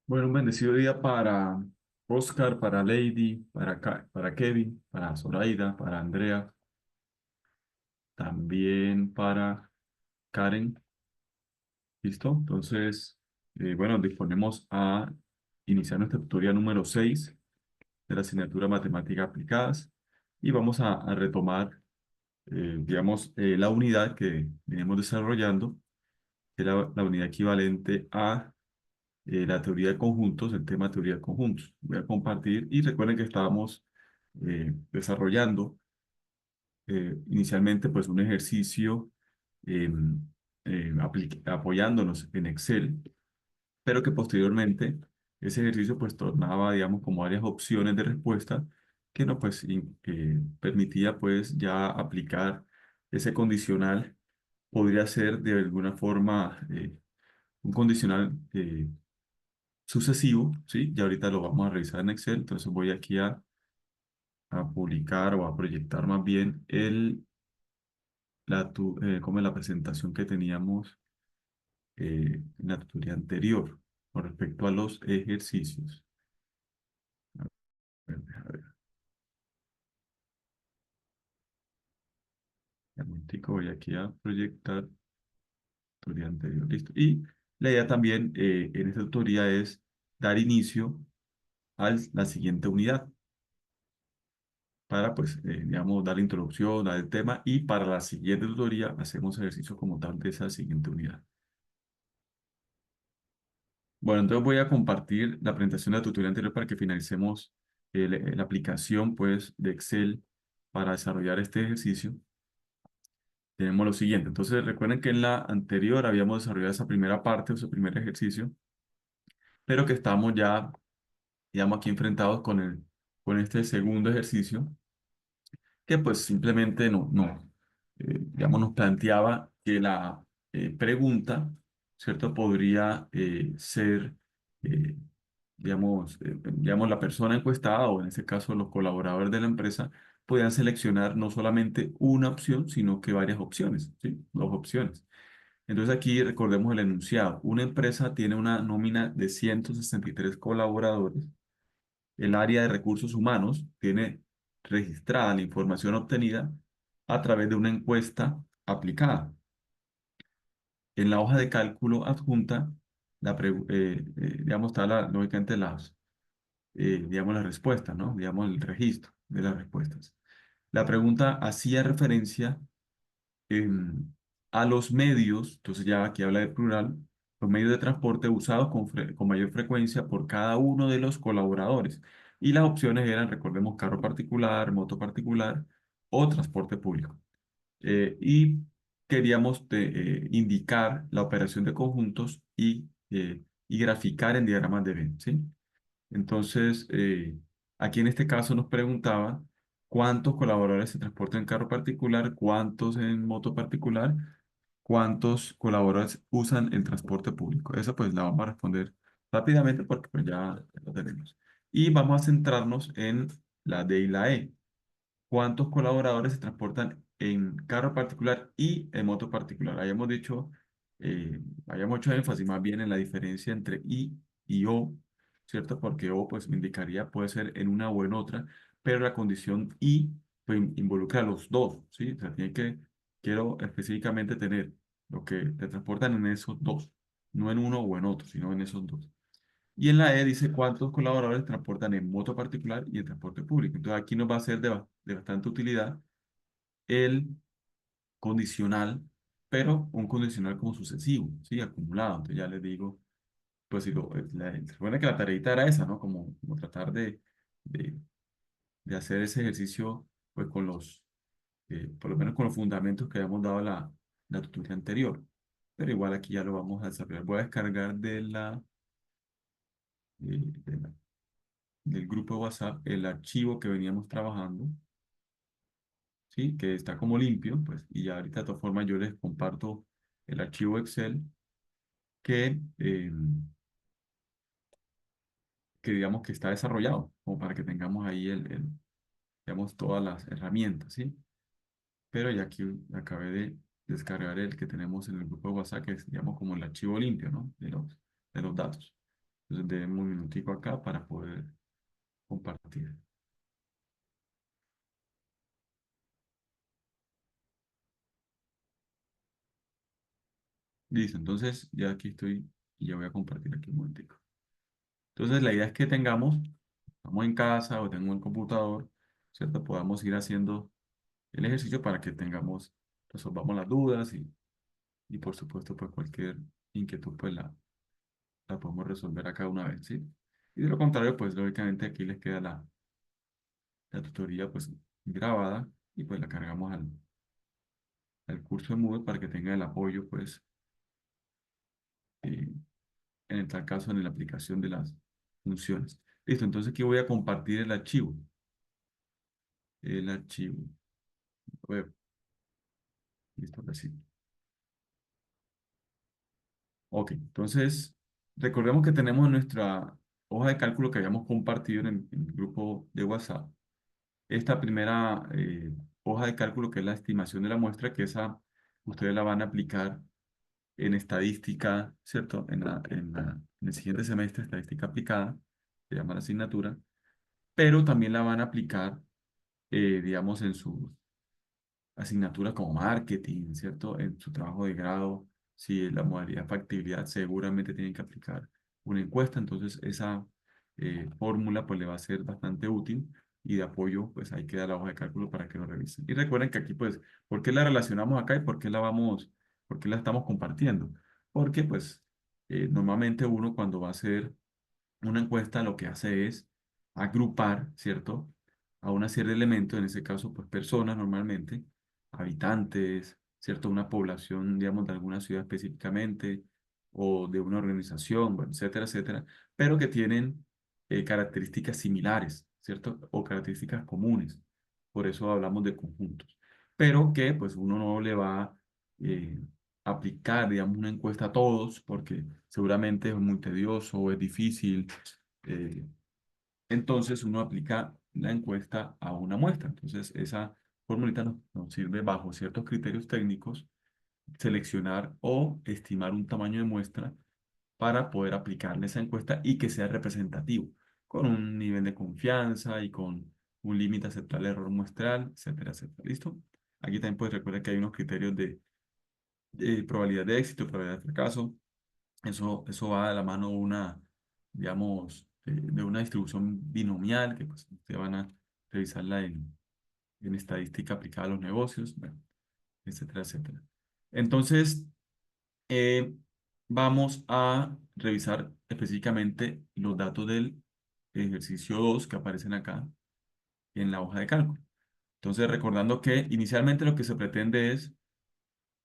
Bueno, un bendecido día para Oscar, para Lady, para Kevin, para Zoraida, para Andrea, también para Karen. ¿Listo? Entonces, bueno, disponemos a iniciar nuestra tutoría número 6 de la asignatura Matemáticas Aplicadas y vamos a retomar, digamos, la unidad que venimos desarrollando, que es la unidad equivalente a la teoría de conjuntos, el tema teoría de conjuntos. Voy a compartir y recuerden que estábamos desarrollando inicialmente pues un ejercicio em, apoyándonos en Excel, pero que posteriormente ese ejercicio pues tornaba, digamos, como varias opciones de respuesta que nos pues permitía pues ya aplicar ese condicional. Podría ser de alguna forma un condicional sucesivo, ¿sí? Ya ahorita lo vamos a revisar en Excel, entonces voy aquí a publicar o a proyectar más bien como la presentación que teníamos en la tutoría anterior con respecto a los ejercicios. A ver, un momentico, voy aquí a proyectar tutoría anterior, listo. Y la idea también en esta tutoría es dar inicio a la siguiente unidad para, pues, digamos, dar la introducción al tema y para la siguiente tutoría hacemos ejercicio como tal de esa siguiente unidad. Bueno, entonces voy a compartir la presentación de la tutoría anterior para que finalicemos la aplicación, pues, de Excel para desarrollar este ejercicio. Tenemos lo siguiente. Entonces, recuerden que en la anterior habíamos desarrollado esa primera parte, o ese primer ejercicio, pero que estamos ya, digamos, aquí enfrentados con este segundo ejercicio que pues simplemente digamos, nos planteaba que la pregunta, ¿cierto? Podría ser, eh, digamos, la persona encuestada o en este caso los colaboradores de la empresa podían seleccionar no solamente una opción, sino que varias opciones, ¿sí? Dos opciones. Entonces aquí recordemos el enunciado. Una empresa tiene una nómina de 163 colaboradores. El área de recursos humanos tiene registrada la información obtenida a través de una encuesta aplicada. En la hoja de cálculo adjunta, digamos, está lógicamente digamos, las respuestas, ¿no? Digamos, el registro de las respuestas. La pregunta hacía referencia em, a los medios, entonces ya aquí habla de plural, los medios de transporte usados con mayor frecuencia por cada uno de los colaboradores. Y las opciones eran, recordemos, carro particular, moto particular o transporte público. Y queríamos indicar la operación de conjuntos y graficar en diagramas de Venn, ¿sí? Entonces, aquí en este caso nos preguntaba cuántos colaboradores se transportan en carro particular, cuántos en moto particular, cuántos colaboradores usan el transporte público. Esa pues la vamos a responder rápidamente porque pues ya lo tenemos. Y vamos a centrarnos en la D y la E. ¿Cuántos colaboradores se transportan en carro particular y en moto particular? Eh, hayamos hecho énfasis más bien en la diferencia entre I y O, ¿cierto? Porque O pues me indicaría puede ser en una o en otra, pero la condición I pues, involucra a los dos, ¿sí? O sea, quiero específicamente tener lo que te transportan en esos dos, no en uno o en otro, sino en esos dos. Y en la E dice cuántos colaboradores transportan en moto particular y en transporte público. Entonces aquí nos va a ser de bastante utilidad el condicional, pero un condicional como sucesivo, ¿sí? Acumulado. Entonces ya les digo, pues si se supone que la tareita era esa, ¿no? Como tratar de, de hacer ese ejercicio, pues por lo menos con los fundamentos que habíamos dado la tutoría anterior. Pero igual aquí ya lo vamos a desarrollar. Voy a descargar de la del grupo de WhatsApp el archivo que veníamos trabajando, ¿sí? Que está como limpio, pues, y ya ahorita de todas formas yo les comparto el archivo Excel que, que digamos que está desarrollado, como para que tengamos ahí digamos, todas las herramientas, ¿sí? Pero ya aquí acabé de descargar el que tenemos en el grupo de WhatsApp, que es, digamos, como el archivo limpio, ¿no? De los datos. Entonces, demos un minutico acá para poder compartir. Listo, entonces ya aquí estoy y ya voy a compartir aquí un momentico. Entonces, la idea es que tengamos, estamos en casa o tengo el computador, ¿cierto? Podamos ir haciendo el ejercicio para que tengamos, resolvamos las dudas y por supuesto, pues cualquier inquietud, pues la podemos resolver acá una vez, ¿sí? Y de lo contrario, pues lógicamente aquí les queda la tutoría pues grabada y pues la cargamos al curso de Moodle para que tenga el apoyo, pues, eh, en el tal caso, en la aplicación de las funciones. Listo, entonces aquí voy a compartir el archivo web. Listo, ahora sí. Ok, entonces, recordemos que tenemos nuestra hoja de cálculo que habíamos compartido en el grupo de WhatsApp. Esta primera hoja de cálculo, que es la estimación de la muestra, que esa ustedes la van a aplicar en estadística, ¿cierto? En el siguiente semestre, estadística aplicada, se llama la asignatura, pero también la van a aplicar, digamos, en sus asignaturas como marketing, ¿cierto? En su trabajo de grado, si la modalidad de factibilidad seguramente tienen que aplicar una encuesta, entonces esa fórmula pues le va a ser bastante útil y de apoyo pues ahí queda la hoja de cálculo para que lo revisen. Y recuerden que aquí pues, ¿por qué la relacionamos acá y por qué la estamos compartiendo? Porque pues normalmente uno cuando va a hacer una encuesta lo que hace es agrupar, ¿cierto? A una serie de elementos, en ese caso, pues personas normalmente, habitantes, ¿cierto? Una población, digamos, de alguna ciudad específicamente, o de una organización, bueno, etcétera, etcétera, pero que tienen características similares, ¿cierto? O características comunes. Por eso hablamos de conjuntos. Pero que, pues, uno no le va eh, a aplicar, digamos, una encuesta a todos, porque seguramente es muy tedioso o es difícil. eh, entonces uno aplica la encuesta a una muestra. Entonces esa formulita nos sirve bajo ciertos criterios técnicos seleccionar o estimar un tamaño de muestra para poder aplicarle esa encuesta y que sea representativo, con un nivel de confianza y con un límite aceptable de error muestral, etcétera, etcétera. ¿Listo? Aquí también pues recuerda que hay unos criterios de probabilidad de éxito, probabilidad de fracaso. Eso va de la mano digamos, de una distribución binomial que pues, ustedes van a revisarla en estadística aplicada a los negocios, bueno, etcétera, etcétera. Entonces, eh, vamos a revisar específicamente los datos del ejercicio 2 que aparecen acá en la hoja de cálculo. Entonces, recordando que inicialmente lo que se pretende es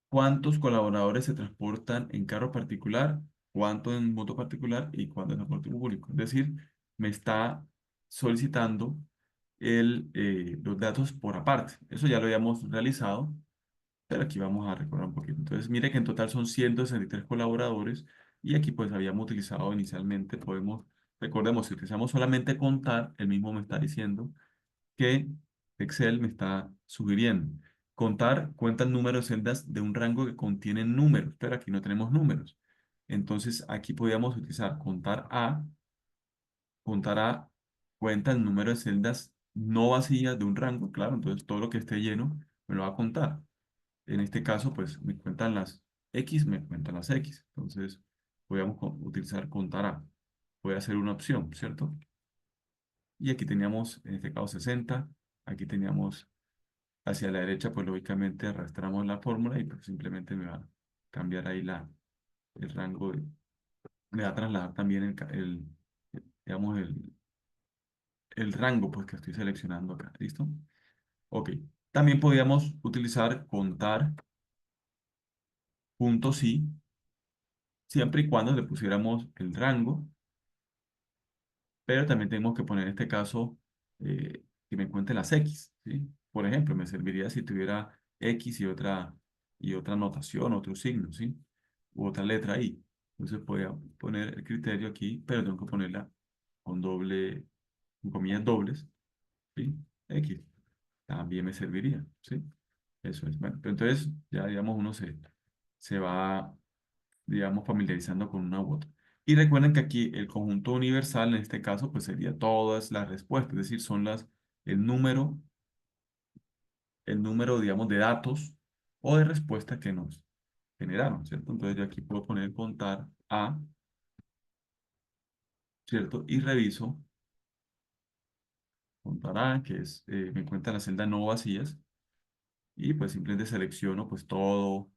cuántos colaboradores se transportan en carro particular, cuánto en moto particular y cuánto en transporte público. Es decir, me está solicitando los datos por aparte. Eso ya lo habíamos realizado, pero aquí vamos a recordar un poquito. Entonces, mire que en total son 163 colaboradores y aquí pues habíamos utilizado inicialmente, recordemos, si utilizamos solamente contar, el mismo me está diciendo que Excel me está sugiriendo. Contar cuenta el número de celdas de un rango que contiene números, pero aquí no tenemos números. Entonces aquí podríamos utilizar contar A cuenta el número de celdas no vacías de un rango, claro, entonces todo lo que esté lleno me lo va a contar. En este caso, pues me cuentan las X, me cuentan las X. Entonces podríamos utilizar contar A. Puede ser una opción, ¿cierto? Y aquí teníamos, en este caso, 60. Aquí teníamos hacia la derecha, pues lógicamente arrastramos la fórmula y pues simplemente me va a cambiar ahí el rango, me va a trasladar también digamos, el rango pues que estoy seleccionando acá, ¿listo? Ok, también podríamos utilizar contar puntos y siempre y cuando le pusiéramos el rango, pero también tenemos que poner en este caso que me cuente las X, ¿sí? Por ejemplo, me serviría si tuviera X y otra notación, otro signo, ¿sí? U otra letra ahí. Entonces voy a poner el criterio aquí, pero tengo que ponerla con con comillas dobles, ¿sí? X. También me serviría, ¿sí? Eso es. Bueno, pero entonces ya, digamos, se va, digamos, familiarizando con una u otra. Y recuerden que aquí el conjunto universal, en este caso, pues sería todas las respuestas, es decir, son el número, el número, digamos, de datos o de respuestas que nos generaron, ¿cierto? Entonces yo aquí puedo poner contar a, ¿cierto? Y reviso contar a, que es, me cuenta las celdas no vacías, y pues simplemente selecciono pues todo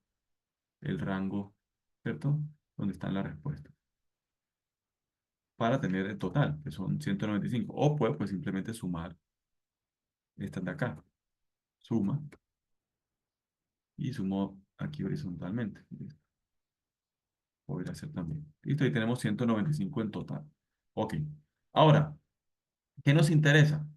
el rango, ¿cierto? Donde están las respuestas, para tener el total, que son 195. O puedo pues simplemente sumar estas de acá. Suma y sumo aquí horizontalmente. ¿Listo? Podría hacer también. Listo, y tenemos 195 en total. Ok. Ahora, ¿qué nos interesa?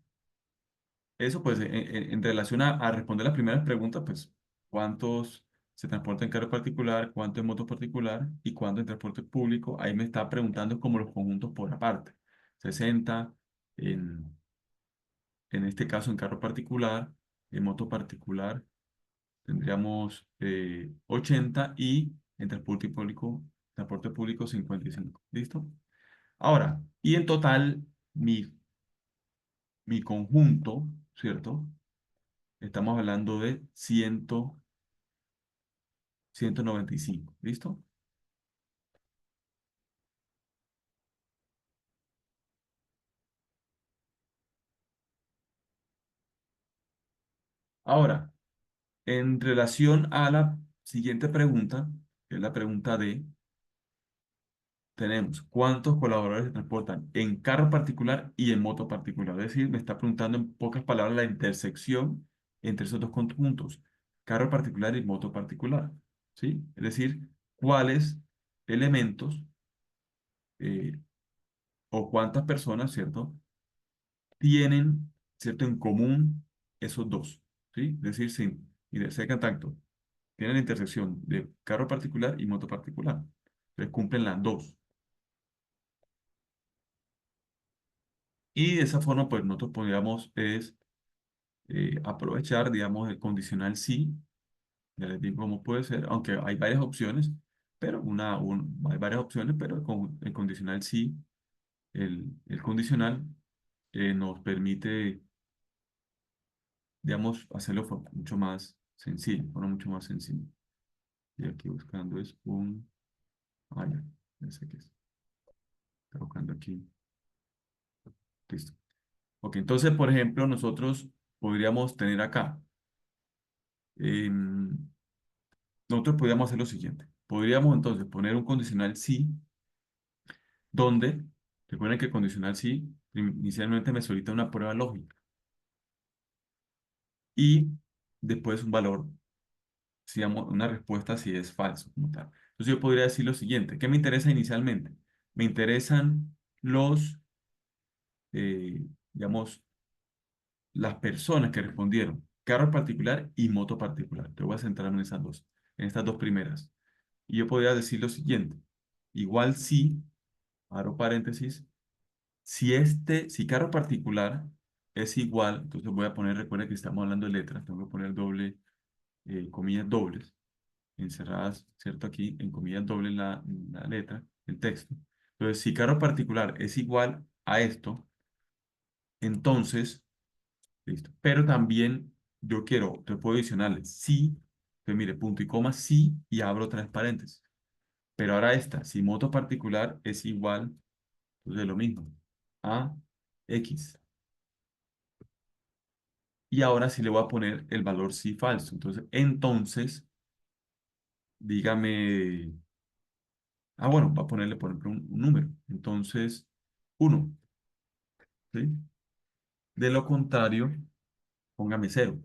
Eso, pues, en relación a responder las primeras preguntas, pues, ¿cuántos se transportan en carro particular? ¿Cuánto en moto particular? ¿Y cuánto en transporte público? Ahí me está preguntando como los conjuntos por aparte. 60 en, en este caso en carro particular, en moto particular tendríamos 80 y en transporte público 55. ¿Listo? Ahora, y en total, mi conjunto, ¿cierto? Estamos hablando de 195. ¿Listo? Ahora, en relación a la siguiente pregunta, que es la pregunta D, tenemos cuántos colaboradores se transportan en carro particular y en moto particular. Es decir, me está preguntando en pocas palabras la intersección entre esos dos conjuntos, carro particular y moto particular. ¿Sí? Es decir, cuáles elementos eh, o cuántas personas, ¿cierto? Tienen, ¿cierto? En común esos dos. ¿Sí? Es decir, sin intersecan tanto. Tienen la intersección de carro particular y moto particular. Entonces cumplen las dos. Y de esa forma, pues nosotros podríamos es aprovechar, digamos, el condicional sí, ya les digo cómo puede ser, aunque hay varias opciones, pero hay varias opciones, pero con el condicional sí, el condicional nos permite, digamos, hacerlo mucho más sencillo, bueno, mucho más sencillo. Y aquí buscando es ya sé qué es, está buscando aquí, listo. Ok, entonces, por ejemplo, nosotros podríamos tener acá, em, nosotros podríamos hacer lo siguiente. Podríamos entonces poner un condicional sí, donde, recuerden que el condicional sí inicialmente me solicita una prueba lógica y después un valor, si digamos, una respuesta si es falso, como tal. Entonces yo podría decir lo siguiente. ¿Qué me interesa inicialmente? Me interesan digamos, las personas que respondieron, carro particular y moto particular. Te voy a centrarme en estas dos primeras. Y yo podría decir lo siguiente. Igual si, abro paréntesis, si carro particular es igual, entonces voy a poner, recuerda que estamos hablando de letras, tengo que poner comillas dobles, encerradas, ¿cierto? Aquí, en comillas dobles la letra, el texto. Entonces, si carro particular es igual a esto, entonces, listo. Pero también te puedo adicionarle sí, pues mire, punto y coma, sí, y abro tres paréntesis. Pero ahora si moto particular es igual, entonces lo mismo, a X. Y ahora sí le voy a poner el valor sí falso. Entonces, dígame, bueno, va a ponerle, por ejemplo, un número. Entonces, uno, ¿sí? De lo contrario, póngame cero.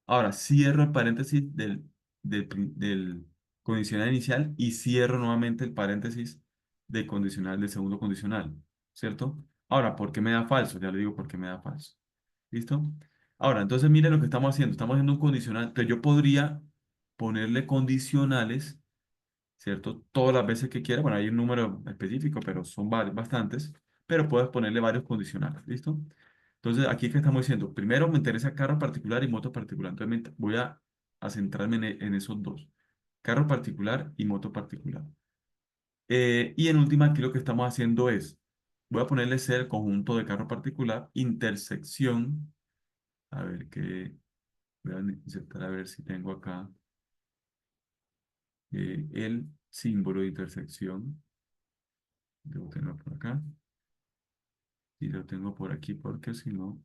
Ahora, cierro el paréntesis del condicional inicial y cierro nuevamente el paréntesis del segundo condicional, ¿cierto? Ahora, ¿por qué me da falso? Ya le digo por qué me da falso. ¿Listo? Ahora, entonces miren lo que estamos haciendo. Estamos haciendo un condicional. Entonces yo podría ponerle condicionales, ¿cierto? Todas las veces que quiera. Bueno, hay un número específico, pero son bastantes. Pero puedes ponerle varios condicionales. ¿Listo? Entonces, aquí que estamos diciendo, primero me interesa carro particular y moto particular. Entonces, voy a centrarme en esos dos, carro particular y moto particular. Y en última, aquí lo que estamos haciendo es, voy a ponerle ser conjunto de carro particular, intersección, a ver qué, voy a insertar a ver si tengo acá el símbolo de intersección, debo tenerlo por acá, y lo tengo por aquí porque si no,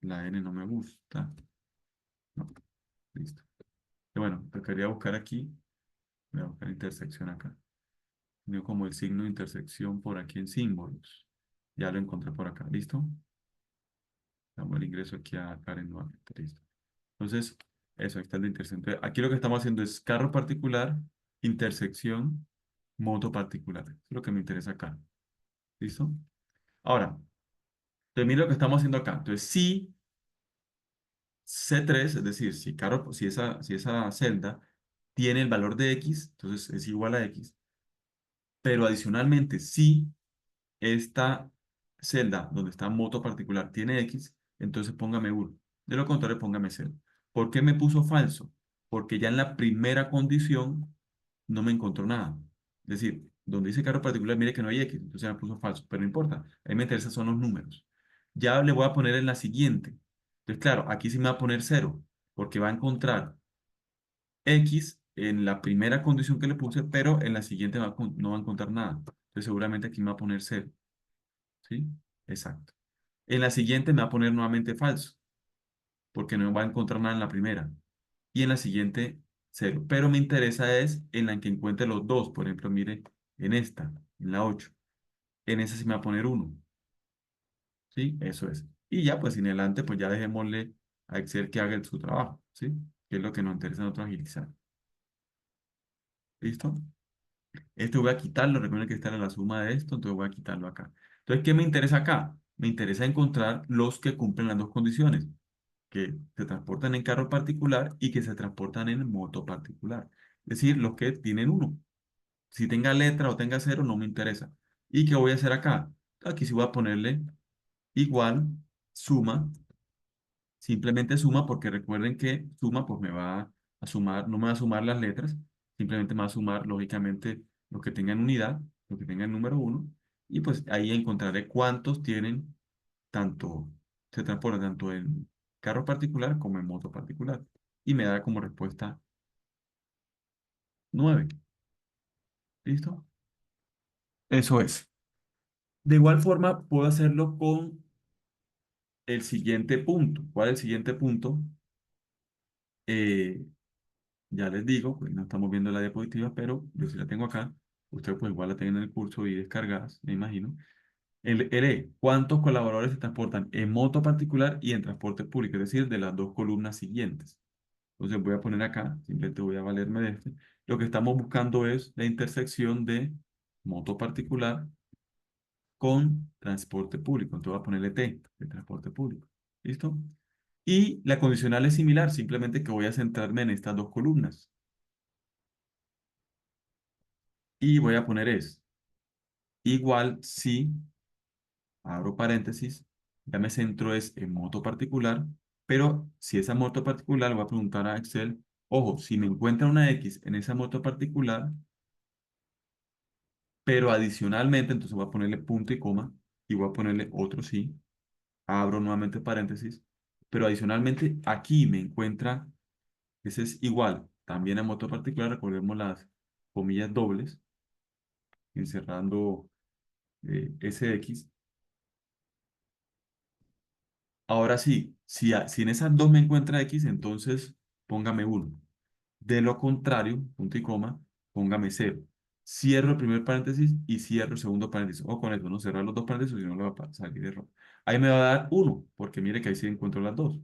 la N no me gusta. No, listo. Y bueno, tocaría buscar aquí, voy a buscar intersección acá. Tengo como el signo de intersección por aquí en símbolos. Ya lo encontré por acá, ¿listo? Damos el ingreso aquí a Karen nuevamente, listo. Entonces, eso, ahí está el de intersección. Entonces, aquí lo que estamos haciendo es carro particular, intersección, moto particular. Eso es lo que me interesa acá. ¿Listo? Ahora, termino lo que estamos haciendo acá. Entonces, si C3, es decir, si esa celda tiene el valor de X, entonces es igual a X, pero adicionalmente, si esta celda donde está moto particular tiene X, entonces póngame 1. De lo contrario, póngame 0. ¿Por qué me puso falso? Porque ya en la primera condición no me encontró nada. Es decir, donde dice carro particular, mire que no hay X, entonces me puso falso, pero no importa. A mí me interesan son los números. Ya le voy a poner en la siguiente. Entonces, claro, aquí sí me va a poner 0, porque va a encontrar X en la primera condición que le puse, pero en la siguiente no va a encontrar nada. Entonces, seguramente aquí me va a poner 0. ¿Sí? Exacto. En la siguiente me va a poner nuevamente falso, porque no va a encontrar nada en la primera. Y en la siguiente, cero. Pero me interesa es en la que encuentre los dos. Por ejemplo, mire, en esta, en la 8. En esa sí me va a poner uno. ¿Sí? Eso es. Y ya, pues en adelante, pues ya dejémosle a Excel que haga su trabajo. ¿Sí? Que es lo que nos interesa a nosotros agilizar. ¿Listo? Esto voy a quitarlo. Recuerden que está en la suma de esto, entonces voy a quitarlo acá. Entonces, ¿qué me interesa acá? Me interesa encontrar los que cumplen las dos condiciones, que se transportan en carro particular y que se transportan en moto particular. Es decir, los que tienen uno. Si tenga letra o tenga cero, no me interesa. ¿Y qué voy a hacer acá? Aquí sí voy a ponerle igual, suma, simplemente suma, porque recuerden que suma, pues me va a sumar, no me va a sumar las letras, simplemente me va a sumar, lógicamente, los que tengan unidad, los que tengan número uno, y pues ahí encontraré cuántos tienen tanto, se transportan tanto en carro particular como en moto particular. Y me da como respuesta 9. ¿Listo? Eso es. De igual forma, puedo hacerlo con el siguiente punto. ¿Cuál es el siguiente punto? Eh, ya les digo, pues no estamos viendo la diapositiva, pero yo sí la tengo acá. Ustedes pues igual la tienen en el curso y descargadas, me imagino. El E, ¿cuántos colaboradores se transportan en moto particular y en transporte público? Es decir, de las dos columnas siguientes. Entonces voy a poner acá, simplemente voy a valerme de este. Lo que estamos buscando es la intersección de moto particular con transporte público. Entonces voy a ponerle T de transporte público. ¿Listo? Y la condicional es similar, simplemente que voy a centrarme en estas dos columnas. Y voy a poner es igual si, abro paréntesis, ya me centro es en moto particular, pero si esa moto particular, voy a preguntar a Excel, ojo, si me encuentra una X en esa moto particular, pero adicionalmente, entonces voy a ponerle punto y coma, y voy a ponerle otro sí, abro nuevamente paréntesis, pero adicionalmente aquí me encuentra, ese es igual, también a moto particular, recordemos las comillas dobles, encerrando SX. Ahora sí, si en esas dos me encuentra X, entonces póngame uno. De lo contrario, punto y coma, póngame cero. Cierro el primer paréntesis y cierro el segundo paréntesis. O con eso, no cerrar los dos paréntesis, si no le va a salir error. Ahí me va a dar uno, porque mire que ahí sí encuentro las dos.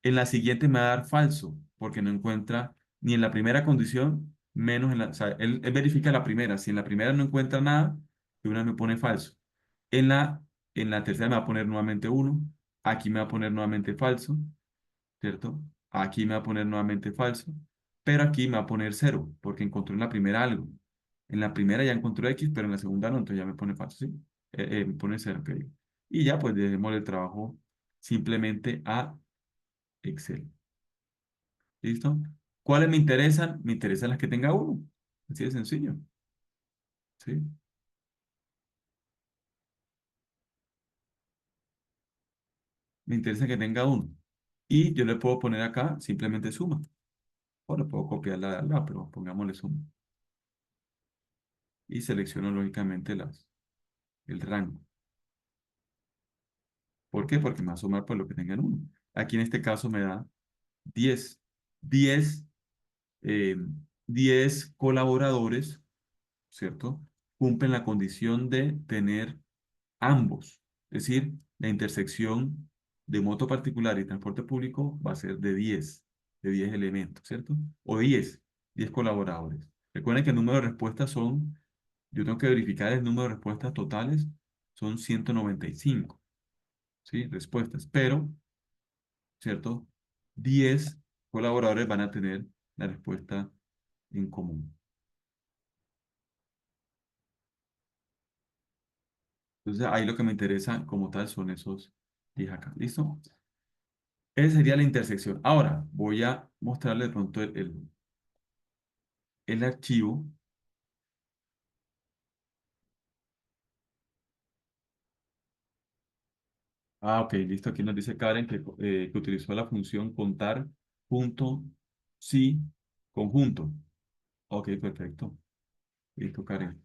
En la siguiente me va a dar falso, porque no encuentra ni en la primera condición, menos en la... O sea, él verifica la primera. Si en la primera no encuentra nada, de una me pone falso. En la, en la tercera me va a poner nuevamente uno. Aquí me va a poner nuevamente falso, ¿cierto? Aquí me va a poner nuevamente falso. Pero aquí me va a poner cero, porque encontró en la primera algo. En la primera ya encontró X, pero en la segunda no, entonces ya me pone falso, ¿sí? Me pone cero, que digo. Y ya pues dejemos el trabajo simplemente a Excel. ¿Listo? ¿Cuáles me interesan? Me interesan las que tenga uno. Así de sencillo. ¿sí? Me interesa que tenga uno. Y yo le puedo poner acá simplemente suma. O le puedo copiar la de al lado, pero pongámosle suma. Y selecciono lógicamente el rango. ¿Por qué? Porque me va a sumar por lo que tenga en uno. Aquí en este caso me da 10 10 eh, 10 colaboradores, ¿cierto? Cumplen la condición de tener ambos. Es decir, la intersección de moto particular y transporte público va a ser de 10 elementos, ¿cierto? O 10 colaboradores. Recuerden que el número de respuestas yo tengo que verificar el número de respuestas totales, son 195, ¿sí? Respuestas, pero, ¿cierto? 10 colaboradores van a tener la respuesta en común. Entonces, ahí lo que me interesa como tal son esos 10 acá. ¿Listo? Esa sería la intersección. Ahora, voy a mostrarle de pronto el archivo. Ah, ok, listo. Aquí nos dice Karen que utilizó la función contar punto sí conjunto. Ok, perfecto. Listo, Karen.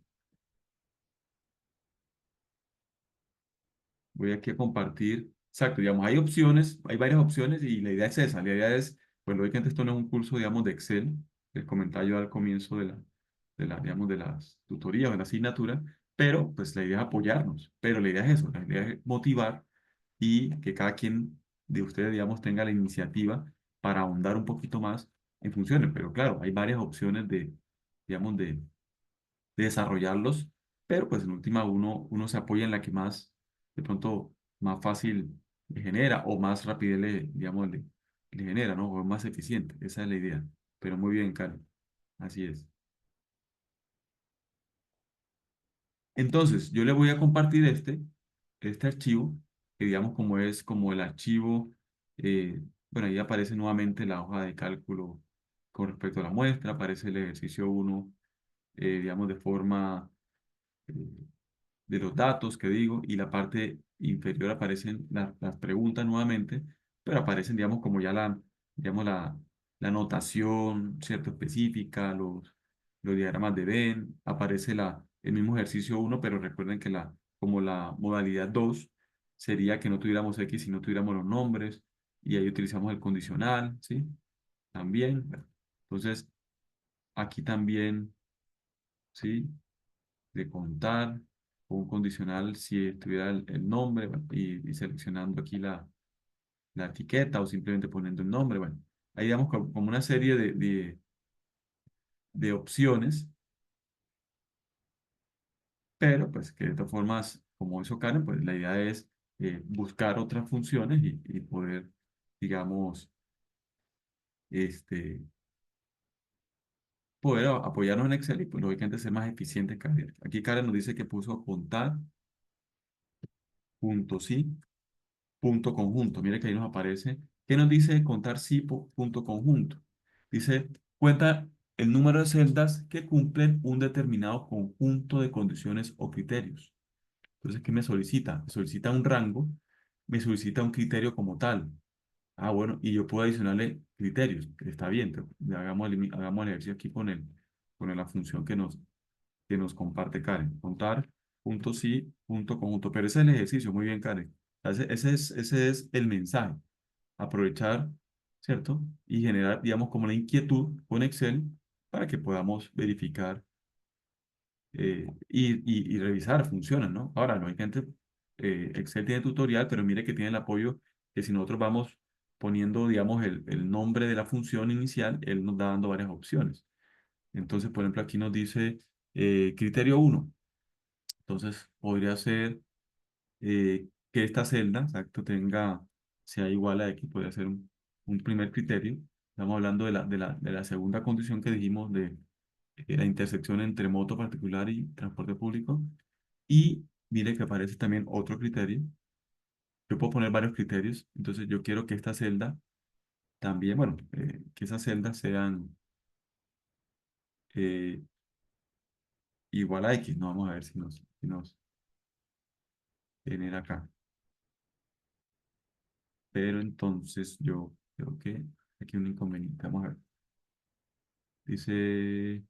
Voy aquí a compartir. Exacto, digamos, hay opciones, hay varias opciones y la idea es esa. La idea es, pues lógicamente esto no es un curso, digamos, de Excel. Les comentaba yo al comienzo digamos, de las tutorías o de la asignatura, pero pues la idea es apoyarnos. Pero la idea es eso, la idea es motivar y que cada quien de ustedes, digamos, tenga la iniciativa para ahondar un poquito más en funciones. Pero claro, hay varias opciones digamos, de desarrollarlos, pero pues en última uno se apoya en la que más, de pronto, más fácil le genera o más rapidez digamos, le genera, ¿no? O es más eficiente. Esa es la idea. Pero muy bien, Karen. Así es. Entonces, yo le voy a compartir este archivo, que digamos como es como el archivo, bueno, ahí aparece nuevamente la hoja de cálculo con respecto a la muestra, aparece el ejercicio uno, digamos, de forma eh, de los datos que digo, y la parte inferior aparecen las preguntas nuevamente, pero aparecen, digamos, como ya digamos, la notación, ¿cierto? Específica, los diagramas de Venn, aparece el mismo ejercicio uno, pero recuerden que como la modalidad 2 sería que no tuviéramos X, sino tuviéramos los nombres, y ahí utilizamos el condicional, ¿sí? También. Entonces, aquí también, ¿sí? De contar, con un condicional si estuviera el nombre, bueno, y seleccionando aquí la etiqueta o simplemente poniendo el nombre. Bueno, ahí damos como una serie de opciones, pero pues que de todas formas, como hizo Karen, pues la idea es buscar otras funciones y poder, digamos, este, poder apoyarnos en Excel y pues lógicamente ser más eficientes. Aquí Karen nos dice que puso contar, punto sí, punto conjunto. Mire que ahí nos aparece. ¿Qué nos dice contar sí punto conjunto? Dice, cuenta el número de celdas que cumplen un determinado conjunto de condiciones o criterios. Entonces, ¿qué me solicita? Me solicita un rango, me solicita un criterio como tal. Ah, bueno, y yo puedo adicionarle criterios. Está bien, hagamos el ejercicio aquí con la función que nos comparte Karen. Contar, punto sí, punto conjunto. Pero ese es el ejercicio, muy bien, Karen. Ese es el mensaje. Aprovechar, ¿cierto? Y generar, digamos, como la inquietud con Excel para que podamos verificar y revisar, funcionan, ¿no? Ahora, lógicamente, Excel tiene tutorial, pero mire que tiene el apoyo que si nosotros vamos poniendo, digamos, el nombre de la función inicial, él nos da dando varias opciones. Entonces, por ejemplo, aquí nos dice criterio uno. Entonces, podría ser que esta celda, exacto, sea igual a X, podría ser un primer criterio. Estamos hablando de la segunda condición que dijimos de la intersección entre moto particular y transporte público. Y mire que aparece también otro criterio. Yo puedo poner varios criterios. Entonces, yo quiero que esta celda también, bueno, que esas celdas sean, eh, igual a X. No, vamos a ver si nos genera acá. Pero entonces yo creo que aquí hay un inconveniente. Vamos a ver. Dice,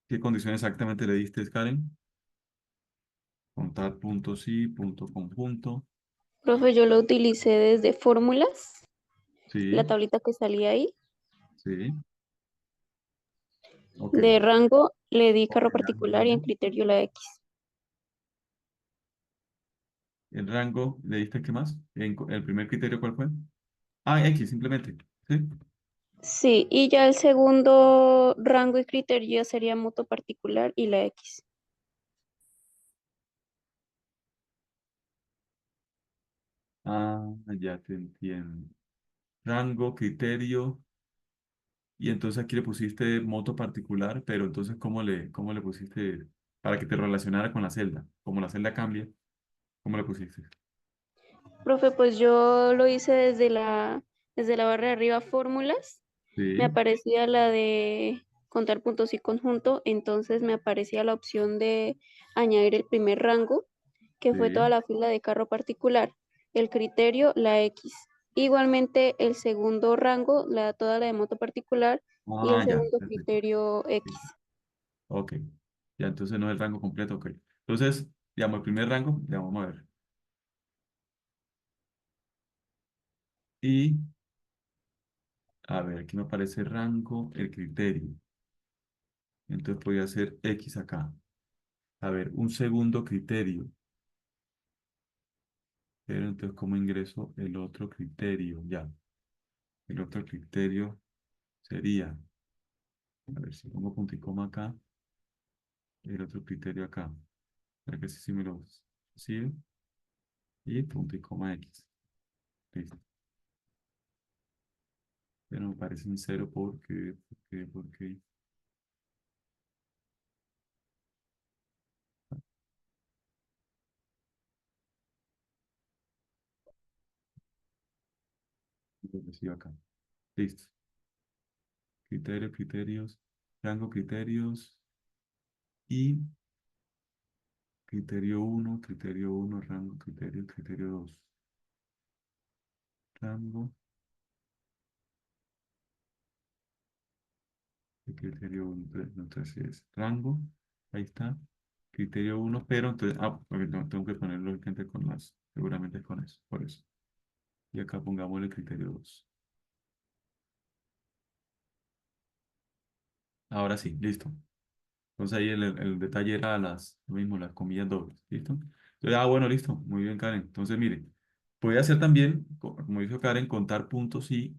¿qué condición exactamente le diste, Karen? Contar punto sí, punto conjunto. Profe, yo lo utilicé desde fórmulas, la Sí, tablita que salía ahí. sí, ok. De rango le di Ok, carro ya, muy particular y en bien. criterio la X. El rango, ¿le diste qué más? ¿El primer criterio cuál fue? Ah, X, simplemente. Sí. Sí, y ya el segundo rango y criterio sería moto particular y la X. Ah, ya te entiendo. Rango, criterio. Y entonces aquí le pusiste moto particular, pero entonces cómo le pusiste para que te relacionara con la celda? Como la celda cambia, ¿cómo le pusiste? Profe, pues yo lo hice desde la barra de arriba fórmulas. Me Sí, aparecía la de contar puntos y conjunto, entonces me aparecía la opción de añadir el primer rango, que fue toda sí. la fila de carro particular, el criterio, la X. Igualmente el segundo rango, toda la de moto particular y el Ah, ya, segundo perfecto. criterio X. Sí. Ok. Ya, entonces no es el rango completo, ok. Entonces, digamos, el primer rango, ya vamos a ver. Y, a ver, aquí me aparece rango, el criterio. Entonces voy a hacer X acá. A ver, un segundo criterio. Pero entonces, ¿cómo ingreso el otro criterio? Ya, el otro criterio sería, a ver si pongo punto y coma acá, el otro criterio acá. Para que sí me lo sigue. Y punto y coma X. Listo. Pero me parece un cero porque lo recibo acá. Listo. Criterio, criterios, rango criterios y criterio uno rango, criterio 2 rango, y criterio 1, no, entonces es rango, ahí está, criterio uno pero entonces, porque tengo que ponerlo lógicamente con las, seguramente con eso, por eso. Y acá pongamos el criterio 2. Ahora sí, listo. Entonces ahí el detalle era lo mismo, las comillas dobles, ¿listo? Entonces, bueno, listo, muy bien, Karen. Entonces, mire, voy a hacer también, como dijo Karen, contar puntos y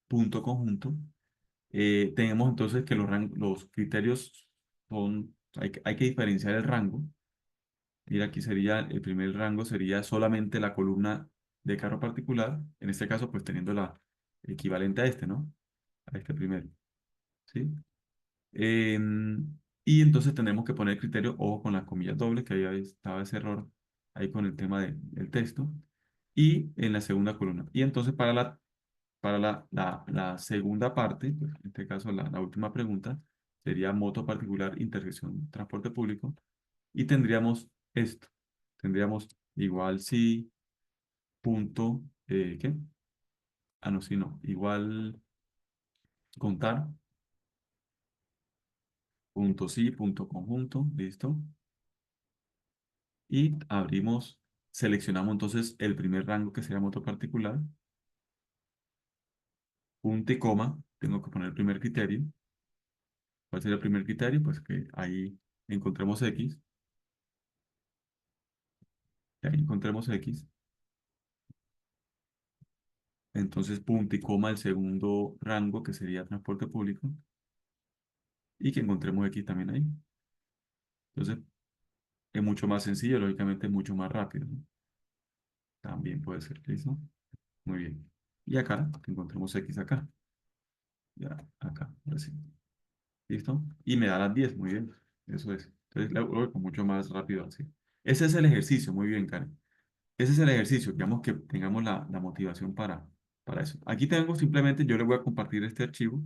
punto conjunto. Tenemos entonces que los criterios son, hay que diferenciar el rango. Mira, aquí sería, el primer rango sería solamente la columna de carro particular, en este caso, pues teniendo la equivalente a este, ¿no? A este primero, ¿sí? Y entonces tenemos que poner criterio, ojo con las comillas dobles, que ahí estaba ese error ahí con el tema del texto, y en la segunda columna. Y entonces para la segunda parte, pues, en este caso la última pregunta, sería moto particular, intersección, transporte público, y tendríamos esto. Tendríamos igual si, punto, ¿qué? Ah, no, si no, igual contar, punto sí, punto conjunto, listo. Y seleccionamos entonces el primer rango que sería moto particular, punto y coma, tengo que poner el primer criterio. ¿Cuál sería el primer criterio? Pues que ahí encontremos X, que ahí encontremos X. Entonces, punto y coma el segundo rango que sería transporte público y que encontremos X también ahí. Entonces, es mucho más sencillo, lógicamente es mucho más rápido, ¿no? También puede ser, ¿listo? Muy bien. Y acá, que encontremos X acá. Ya, acá, ahora sí. ¿Listo? Y me da las 10 muy bien. Eso es. Entonces, lo hago con mucho más rápido así. Ese es el ejercicio, muy bien, Karen. Ese es el ejercicio, digamos que tengamos la motivación para eso. Aquí tengo simplemente, yo le voy a compartir este archivo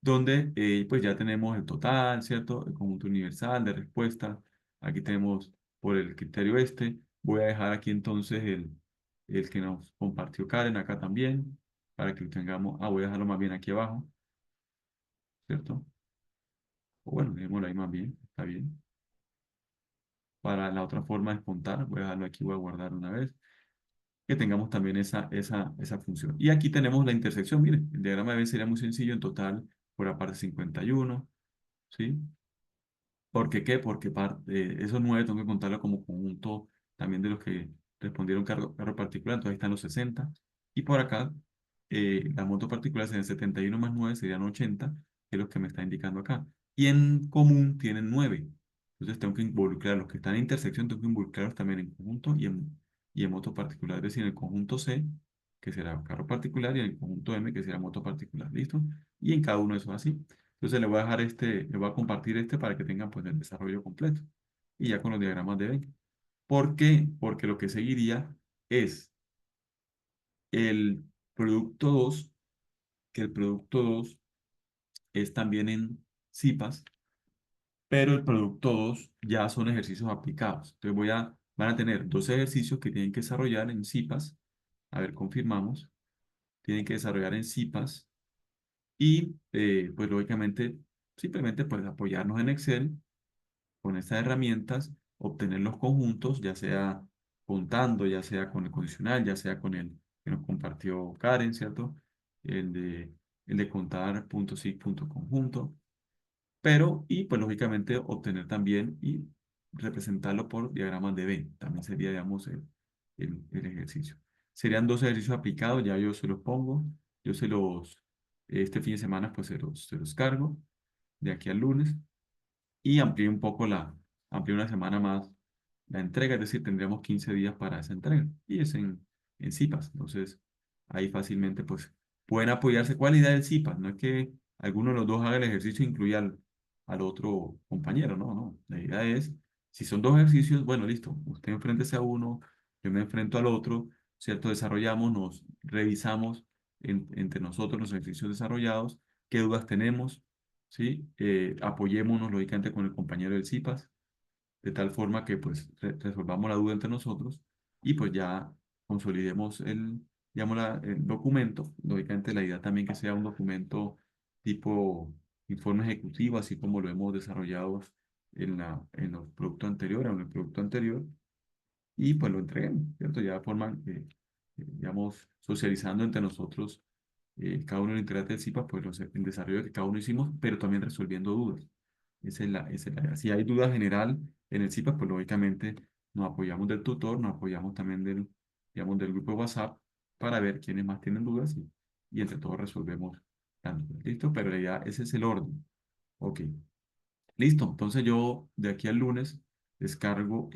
donde pues ya tenemos el total, ¿cierto? El conjunto universal de respuestas. Aquí tenemos por el criterio este. Voy a dejar aquí entonces el que nos compartió Karen acá también, para que lo tengamos. Ah, voy a dejarlo más bien aquí abajo, ¿cierto? O bueno, dejémoslo ahí más bien, está bien. Para la otra forma de contar, voy a dejarlo aquí, voy a guardar una vez. Que tengamos también esa función. Y aquí tenemos la intersección, miren, el diagrama de Venn sería muy sencillo, en total por la parte 51, ¿sí? ¿Por qué qué? Porque esos 9 tengo que contarlo como conjunto también de los que respondieron carro particular, entonces ahí están los 60. Y por acá, las motos particulares serían 71 más 9 serían 80, que es lo que me está indicando acá. Y en común tienen 9. Entonces tengo que involucrar los que están en intersección, tengo que involucrarlos también en conjunto y en moto particular. Es decir, en el conjunto C, que será carro particular, y en el conjunto M, que será moto particular. ¿Listo? Y en cada uno de esos así. Entonces le voy a dejar le voy a compartir este para que tengan pues el desarrollo completo. Y ya con los diagramas de Venn. ¿Por qué? Porque lo que seguiría es el producto 2 que el producto 2 es también en CIPAS, pero el producto 2 ya son ejercicios aplicados. Entonces van a tener dos ejercicios que tienen que desarrollar en CIPAS. A ver, confirmamos. Tienen que desarrollar en CIPAS y pues lógicamente simplemente pues apoyarnos en Excel con estas herramientas, obtener los conjuntos, ya sea contando, ya sea con el condicional, ya sea con el que nos compartió Karen, ¿cierto? El de, el de contar punto sig, punto conjunto, pero, y pues lógicamente obtener también y representarlo por diagramas de Venn, también sería, digamos, el ejercicio. Serían dos ejercicios aplicados, ya yo se los pongo, yo este fin de semana pues se los cargo de aquí al lunes y amplié una semana más la entrega, es decir, tendríamos 15 días para esa entrega y es en CIPAS. Entonces, ahí fácilmente pues pueden apoyarse. ¿Cuál es la idea del CIPAS? No es que alguno de los dos haga el ejercicio e incluya al otro compañero, no, no. La idea es, si son dos ejercicios, bueno, listo, usted enfréntese a uno, yo me enfrento al otro, ¿cierto? Desarrollamos, nos revisamos entre nosotros los ejercicios desarrollados, qué dudas tenemos, ¿sí? Apoyémonos lógicamente con el compañero del CIPAS, de tal forma que pues resolvamos la duda entre nosotros y pues ya consolidemos digamos, el documento. Lógicamente la idea también que sea un documento tipo informe ejecutivo, así como lo hemos desarrollado en los productos anteriores, en el producto anterior, y pues lo entreguemos, ¿cierto? Ya de forma, digamos, socializando entre nosotros cada uno en el integrante del CIPA, pues el desarrollo que cada uno hicimos, pero también resolviendo dudas. Esa es la idea. Si hay duda general en el CIPA, pues lógicamente nos apoyamos del tutor, nos apoyamos también digamos, del grupo de WhatsApp para ver quiénes más tienen dudas y entre todos resolvemos las dudas. ¿Listo? Pero ya ese es el orden. Ok. Listo. Entonces yo de aquí al lunes descargo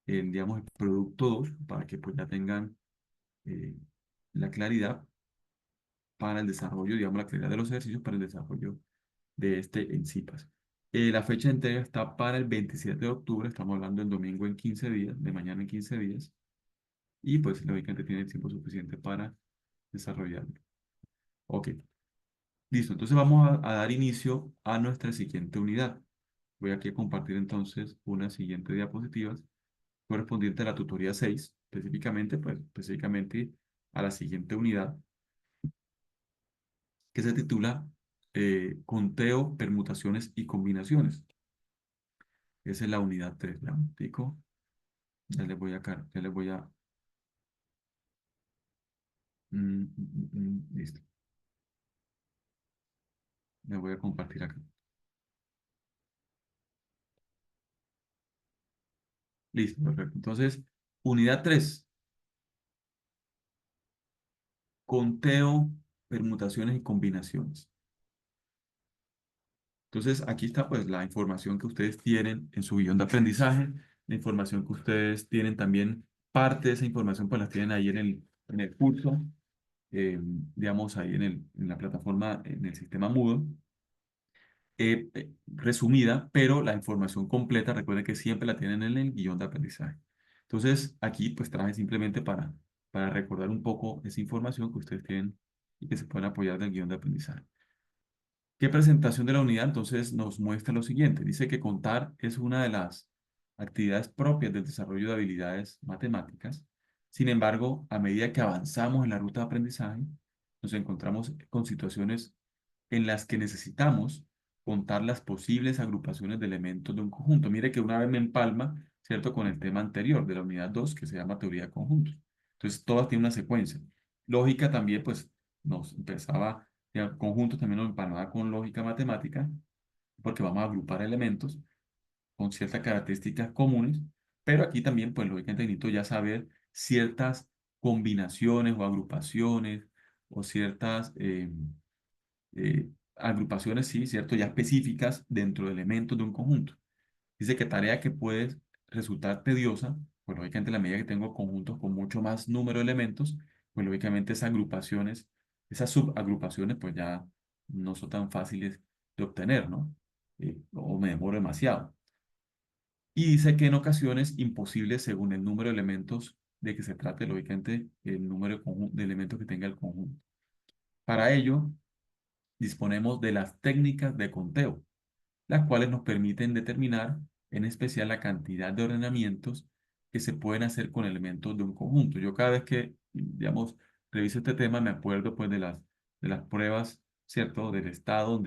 digamos, el producto 2 para que pues ya tengan eh, la claridad para el desarrollo, digamos, la claridad de los ejercicios para el desarrollo de este en CIPAS. La fecha de entrega está para el 27 de octubre, estamos hablando del domingo en 15 días, de mañana en 15 días, y pues lógicamente tiene el tiempo suficiente para desarrollarlo. Ok, listo, entonces vamos a dar inicio a nuestra siguiente unidad. Voy aquí a compartir entonces una siguiente diapositiva correspondiente a la tutoría 6 específicamente a la siguiente unidad, que se titula Conteo, Permutaciones y Combinaciones. Esa es la unidad 3. ¿Ya? Tico, ya les voy a, listo, les voy a compartir acá. Listo, perfecto. Entonces, unidad 3, conteo, permutaciones y combinaciones. Entonces, aquí está pues la información que ustedes tienen en su guión de aprendizaje, la información que ustedes tienen también, parte de esa información pues la tienen ahí en el curso, digamos ahí en la plataforma, en el sistema Moodle, resumida, pero la información completa, recuerden que siempre la tienen en el guión de aprendizaje. Entonces, aquí pues traje simplemente para recordar un poco esa información que ustedes tienen y que se pueden apoyar del guión de aprendizaje. ¿Qué presentación de la unidad entonces nos muestra lo siguiente? Dice que contar es una de las actividades propias del desarrollo de habilidades matemáticas. Sin embargo, a medida que avanzamos en la ruta de aprendizaje, nos encontramos con situaciones en las que necesitamos contar las posibles agrupaciones de elementos de un conjunto. Mire que una vez me empalma, ¿cierto?, con el tema anterior de la unidad 2 que se llama teoría de conjuntos. Entonces, todas tienen una secuencia. Lógica también, pues, nos empezaba, ya, conjuntos también nos empalmaba con lógica matemática, porque vamos a agrupar elementos con ciertas características comunes, pero aquí también, pues, lógicamente necesito ya saber ciertas combinaciones o agrupaciones o ciertas agrupaciones, sí, ¿cierto? Ya específicas dentro de elementos de un conjunto. Dice que tarea que puede resultar tediosa, pues lógicamente en la medida que tengo conjuntos con mucho más número de elementos, pues lógicamente esas agrupaciones, esas subagrupaciones, pues ya no son tan fáciles de obtener, ¿no? O me demoro demasiado. Y dice que en ocasiones imposible según el número de elementos de que se trate, lógicamente, el número de elementos que tenga el conjunto. Para ello, disponemos de las técnicas de conteo, las cuales nos permiten determinar en especial la cantidad de ordenamientos que se pueden hacer con elementos de un conjunto. Yo cada vez que, digamos, reviso este tema me acuerdo pues de las pruebas, ¿cierto? Del estado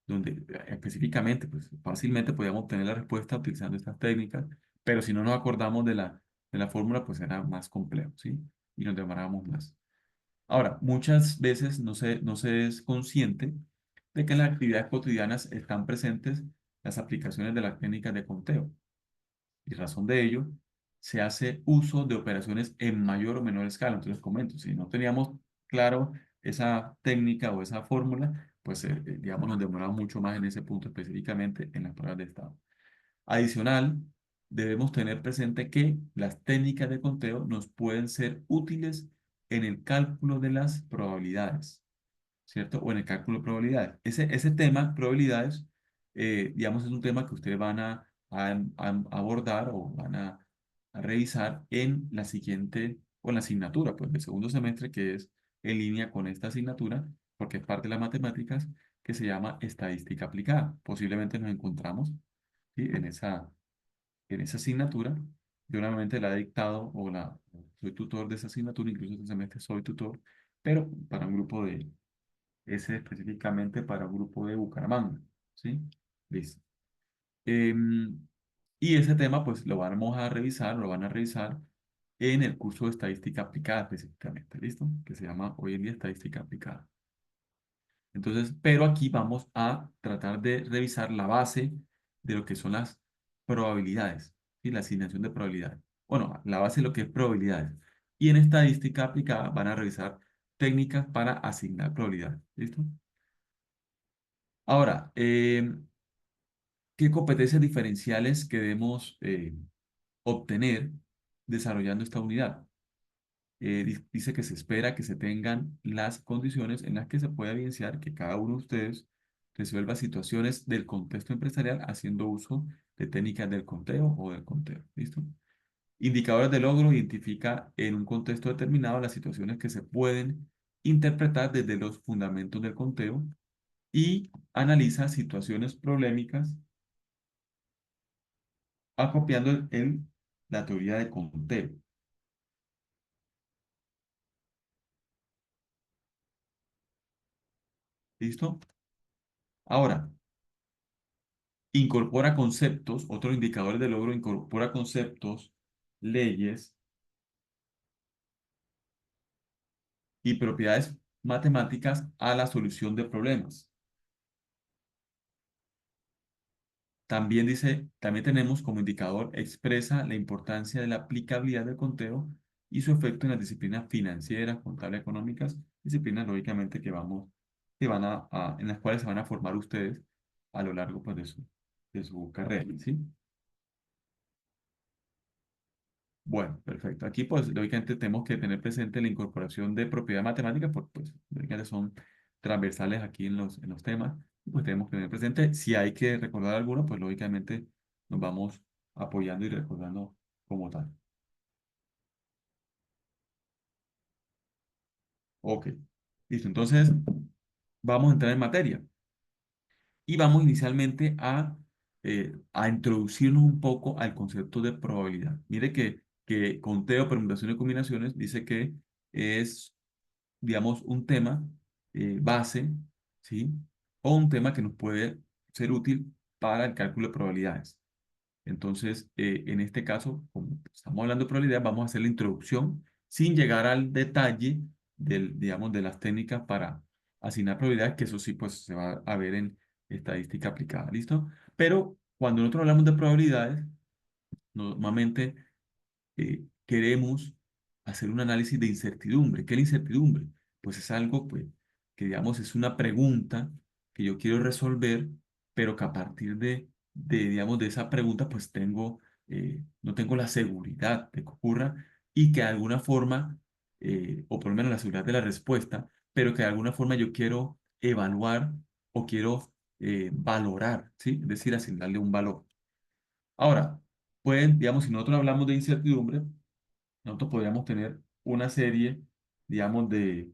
donde específicamente, pues fácilmente podíamos obtener la respuesta utilizando estas técnicas, pero si no nos acordamos de la fórmula, pues era más complejo, ¿sí? Y nos demorábamos más. Ahora, muchas veces no se es consciente de que en las actividades cotidianas están presentes las aplicaciones de las técnicas de conteo. Y razón de ello, se hace uso de operaciones en mayor o menor escala. Entonces, les comento, si no teníamos claro esa técnica o esa fórmula, pues, digamos, nos demoramos mucho más en ese punto específicamente en las pruebas de estado. Adicional, debemos tener presente que las técnicas de conteo nos pueden ser útiles en el cálculo de las probabilidades, ¿cierto? O en el cálculo de probabilidades. Ese tema, probabilidades, digamos, es un tema que ustedes van a abordar o van a revisar en la siguiente, o en la asignatura, pues, del segundo semestre, que es en línea con esta asignatura, porque es parte de las matemáticas, que se llama estadística aplicada. Posiblemente nos encontramos, ¿sí?, en esa asignatura. Yo normalmente la he dictado soy tutor de esa asignatura, incluso este semestre soy tutor, pero para un grupo ese específicamente para un grupo de Bucaramanga, ¿sí? Listo. Em, y ese tema, pues lo vamos a revisar, lo van a revisar en el curso de estadística aplicada específicamente, ¿listo? Que se llama hoy en día estadística aplicada. Entonces, pero aquí vamos a tratar de revisar la base de lo que son las probabilidades y la asignación de probabilidades. Bueno, la base de lo que es probabilidades. Y en estadística aplicada van a revisar técnicas para asignar probabilidades. ¿Listo? Ahora, ¿qué competencias diferenciales queremos obtener desarrollando esta unidad? Dice que se espera que se tengan las condiciones en las que se pueda evidenciar que cada uno de ustedes resuelva situaciones del contexto empresarial haciendo uso de técnicas del conteo o del conteo. ¿Listo? Indicadores de logro identifica en un contexto determinado las situaciones que se pueden interpretar desde los fundamentos del conteo y analiza situaciones problemáticas acopiando la teoría de conteo. ¿Listo? Ahora, incorpora conceptos, otro indicador de logro, incorpora conceptos, leyes y propiedades matemáticas a la solución de problemas. También dice, también tenemos como indicador, expresa la importancia de la aplicabilidad del conteo y su efecto en las disciplinas financieras, contables, económicas, disciplinas lógicamente que van en las cuales se van a formar ustedes a lo largo pues, de su carrera, ¿sí? Bueno, perfecto. Aquí, pues, lógicamente tenemos que tener presente la incorporación de propiedades matemáticas, porque, pues, lógicamente son transversales aquí en los temas. Y, pues, tenemos que tener presente, si hay que recordar alguno, pues, lógicamente nos vamos apoyando y recordando como tal. Ok. Listo. Entonces, vamos a entrar en materia. Y vamos inicialmente a introducirnos un poco al concepto de probabilidad. Mire que conteo, permutaciones y combinaciones dice que es, digamos, un tema base, ¿sí? O un tema que nos puede ser útil para el cálculo de probabilidades. Entonces, en este caso, como estamos hablando de probabilidad, vamos a hacer la introducción sin llegar al detalle digamos, de las técnicas para asignar probabilidades, que eso sí, pues se va a ver en estadística aplicada, ¿listo? Pero cuando nosotros hablamos de probabilidades, normalmente queremos hacer un análisis de incertidumbre. ¿Qué es la incertidumbre? Pues es algo pues, que, digamos, es una pregunta que yo quiero resolver, pero que a partir digamos, de esa pregunta, pues no tengo la seguridad de que ocurra y que de alguna forma, o por lo menos la seguridad de la respuesta, pero que de alguna forma yo quiero evaluar o quiero valorar, ¿sí? Es decir, asignarle un valor. Ahora, digamos, si nosotros hablamos de incertidumbre, nosotros podríamos tener una serie, digamos, de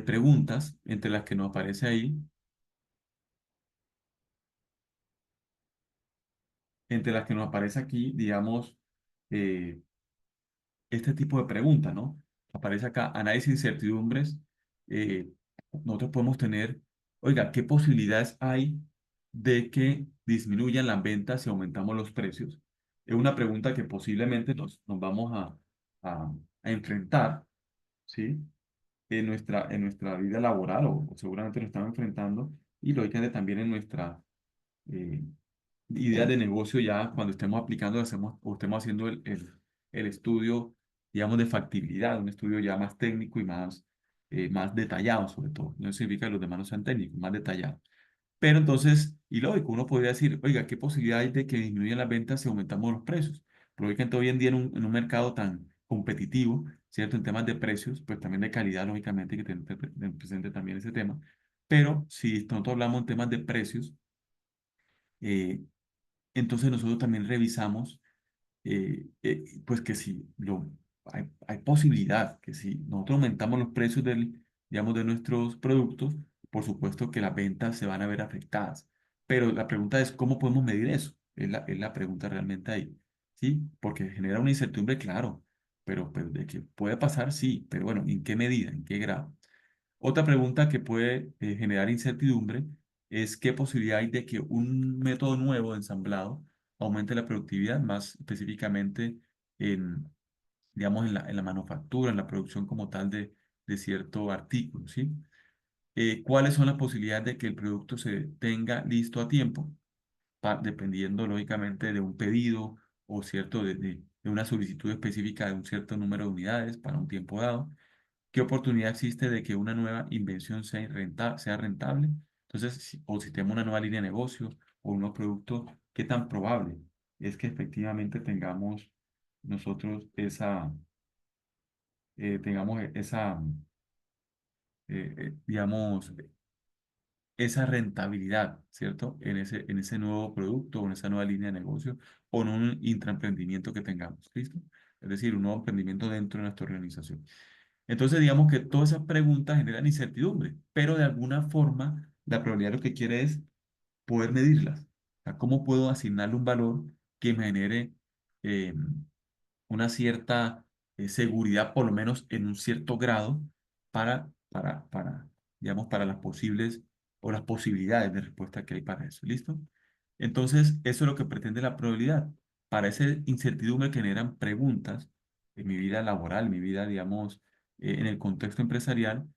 preguntas entre las que nos aparece ahí, entre las que nos aparece aquí, digamos, eh, este tipo de preguntas, ¿no? Aparece acá análisis de incertidumbres. eh, Nosotros podemos tener, oiga, ¿qué posibilidades hay de que disminuyan las ventas si aumentamos los precios? Es una pregunta que posiblemente nos vamos a enfrentar, ¿sí? En nuestra vida laboral o seguramente lo estamos enfrentando y lógicamente también en nuestra eh, idea de negocio ya cuando estemos aplicando hacemos, o estemos haciendo el estudio, digamos, de factibilidad, un estudio ya más técnico y más detallado sobre todo. No significa que los demás no sean técnicos, más detallados. Pero entonces, y lógico, uno podría decir, oiga, ¿qué posibilidad hay de que disminuyan las ventas si aumentamos los precios? Pero lógicamente hoy en día en un mercado tan competitivo, ¿cierto? En temas de precios, pues también de calidad, lógicamente, hay que tener presente también ese tema. Pero si nosotros hablamos en temas de precios, eh, entonces nosotros también revisamos pues que si hay posibilidad que si nosotros aumentamos los precios digamos, de nuestros productos, por supuesto que las ventas se van a ver afectadas. Pero la pregunta es, ¿cómo podemos medir eso? Es la pregunta realmente ahí, ¿sí? Porque genera una incertidumbre, claro, pero de que puede pasar, sí, pero bueno, ¿en qué medida? ¿En qué grado? Otra pregunta que puede generar incertidumbre es qué posibilidad hay de que un método nuevo de ensamblado aumente la productividad, más específicamente en, digamos, en la manufactura, en la producción como tal de cierto artículo, ¿sí? ¿Cuáles son las posibilidades de que el producto se tenga listo a tiempo? Dependiendo, lógicamente, de un pedido o cierto, de una solicitud específica de un cierto número de unidades para un tiempo dado. ¿Qué oportunidad existe de que una nueva invención sea rentable? Entonces, o si tenemos una nueva línea de negocio o un nuevo producto, ¿qué tan probable es que efectivamente tengamos nosotros digamos, esa rentabilidad, ¿cierto? En ese nuevo producto o en esa nueva línea de negocio o en un intraemprendimiento que tengamos, ¿listo? Es decir, un nuevo emprendimiento dentro de nuestra organización. Entonces, digamos que todas esas preguntas generan incertidumbre, pero de alguna forma la probabilidad lo que quiere es poder medirlas. O sea, ¿cómo puedo asignarle un valor que me genere eh, una cierta seguridad, por lo menos en un cierto grado, digamos, para las posibles o las posibilidades de respuesta que hay para eso? ¿Listo? Entonces, eso es lo que pretende la probabilidad. Para esa incertidumbre que generan preguntas en mi vida laboral, en mi vida, digamos, en el contexto empresarial,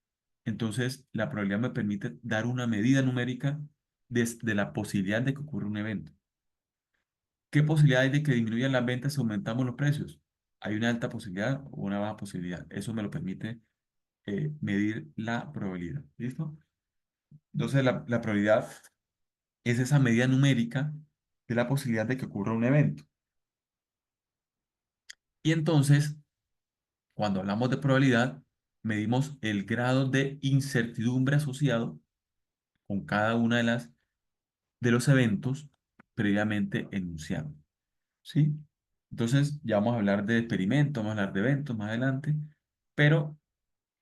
entonces la probabilidad me permite dar una medida numérica de la posibilidad de que ocurra un evento. ¿Qué posibilidad hay de que disminuyan las ventas si aumentamos los precios? ¿Hay una alta posibilidad o una baja posibilidad? Eso me lo permite medir la probabilidad. ¿Listo? Entonces, la probabilidad es esa medida numérica de la posibilidad de que ocurra un evento. Y entonces, cuando hablamos de probabilidad, medimos el grado de incertidumbre asociado con cada una de los eventos previamente enunciados. ¿Sí? Entonces, ya vamos a hablar de experimentos, vamos a hablar de eventos más adelante, pero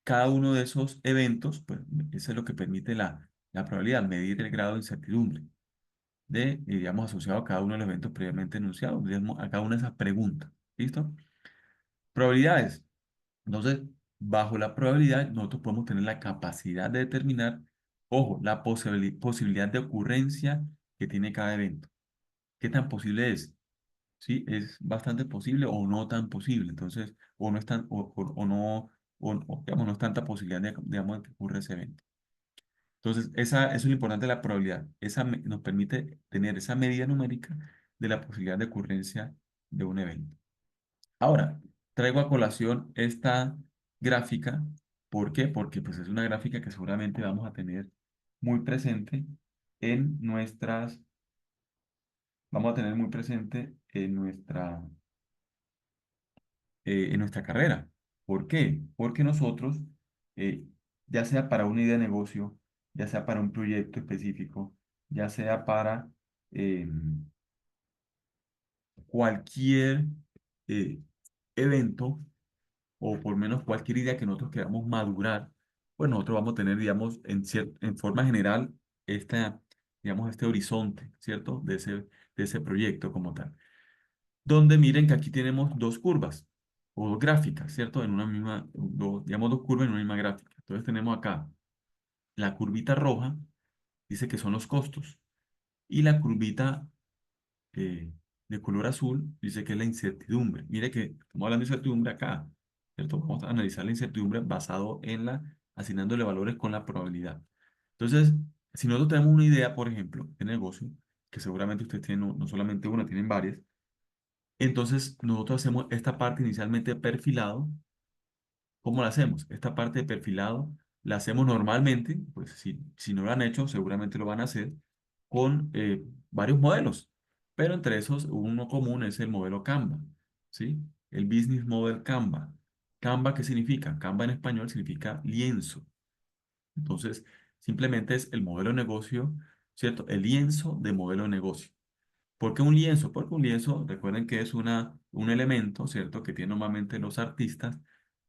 cada uno de esos eventos, pues eso es lo que permite la probabilidad, medir el grado de incertidumbre. digamos, asociado a cada uno de los eventos previamente enunciados, digamos, a cada una de esas preguntas. ¿Listo? Probabilidades. Entonces, bajo la probabilidad, nosotros podemos tener la capacidad de determinar, ojo, la posibilidad de ocurrencia que tiene cada evento. ¿Qué tan posible es? ¿Sí? ¿Es bastante posible o no tan posible? Entonces, o no es tan, o no, digamos, no es tanta posibilidad de, digamos, de que ocurra ese evento. Entonces, eso es lo importante de la probabilidad. Nos permite tener esa medida numérica de la posibilidad de ocurrencia de un evento. Ahora, traigo a colación esta gráfica. ¿Por qué? Porque pues, es una gráfica que seguramente vamos a tener muy presente en nuestras, vamos a tener muy presente en nuestra carrera. ¿Por qué? Porque nosotros, eh, ya sea para una idea de negocio, ya sea para un proyecto específico, ya sea para eh, cualquier eh, evento, o por lo menos cualquier idea que nosotros queramos madurar, pues nosotros vamos a tener, digamos, en forma general, digamos, este horizonte, ¿cierto? De ese proyecto como tal. Donde miren que aquí tenemos dos curvas o dos gráficas, ¿cierto? En una misma, digamos, dos curvas en una misma gráfica. Entonces tenemos acá la curvita roja, dice que son los costos, y la curvita eh, de color azul dice que es la incertidumbre. Mire que estamos hablando de incertidumbre acá, ¿cierto? Vamos a analizar la incertidumbre basado en asignándole valores con la probabilidad. Entonces, si nosotros tenemos una idea, por ejemplo, de negocio, que seguramente ustedes tienen no solamente una, tienen varias, entonces nosotros hacemos esta parte inicialmente perfilado. ¿Cómo la hacemos? Esta parte de perfilado la hacemos normalmente, pues si no lo han hecho, seguramente lo van a hacer con varios modelos, pero entre esos uno común es el modelo Canva, ¿sí? El Business Model Canva. Canva, ¿qué significa? Canva en español significa lienzo. Entonces, simplemente es el modelo de negocio, ¿cierto? El lienzo de modelo de negocio. ¿Por qué un lienzo? Porque un lienzo, recuerden que es un elemento, ¿cierto? Que tienen normalmente los artistas,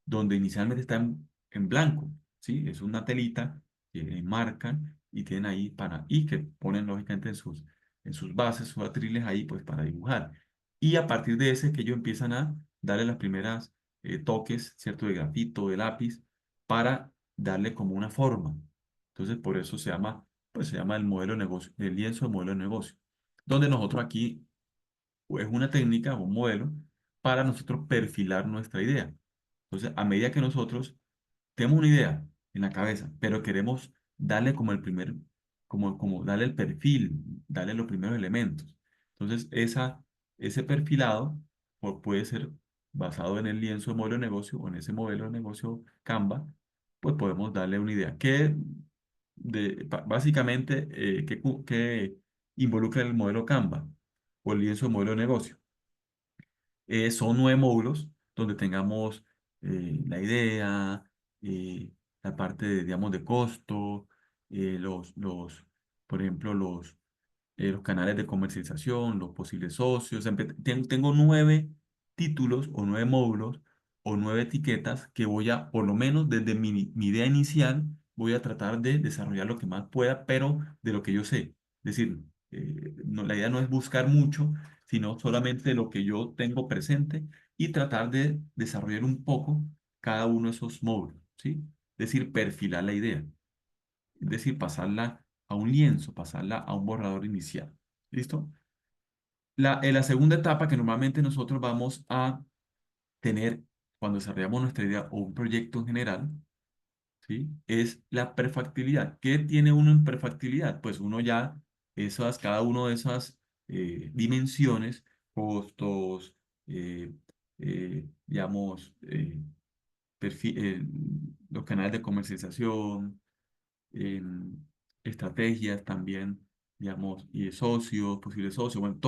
donde inicialmente está en blanco, ¿sí? Es una telita que marcan y tienen ahí y que ponen lógicamente en sus bases, sus atriles ahí, pues para dibujar. Y a partir de ese que ellos empiezan a darle las primeras toques, ¿cierto? De grafito, de lápiz, para darle como una forma. Entonces, por eso se llama el modelo de negocio, el lienzo de modelo de negocio, donde nosotros aquí es una técnica, un modelo, para nosotros perfilar nuestra idea. Entonces, a medida que nosotros tenemos una idea en la cabeza, pero queremos darle como darle el perfil, darle los primeros elementos. Entonces, ese perfilado puede ser basado en el lienzo de modelo de negocio o en ese modelo de negocio Canva, pues podemos darle una idea. Básicamente, ¿qué involucra el modelo Canva o el lienzo de modelo de negocio? Son 9 módulos donde tengamos la idea, eh, la parte de, digamos, de costo, por ejemplo, los canales de comercialización, los posibles socios. Tengo 9 títulos o 9 módulos o 9 etiquetas que voy a, por lo menos desde mi idea inicial, voy a tratar de desarrollar lo que más pueda, pero de lo que yo sé. Es decir, la idea no es buscar mucho, sino solamente lo que yo tengo presente y tratar de desarrollar un poco cada uno de esos módulos, ¿sí? Es decir, perfilar la idea, es decir, pasarla a un lienzo, pasarla a un borrador inicial. ¿Listo? En la segunda etapa que normalmente nosotros vamos a tener cuando desarrollamos nuestra idea o un proyecto en general, ¿sí? Es la perfactibilidad. ¿Qué tiene uno en perfactibilidad? Pues uno ya, cada uno de esas dimensiones, costos, eh, digamos, los canales de comercialización, en estrategias también, digamos, y de socios, posibles socios, bueno,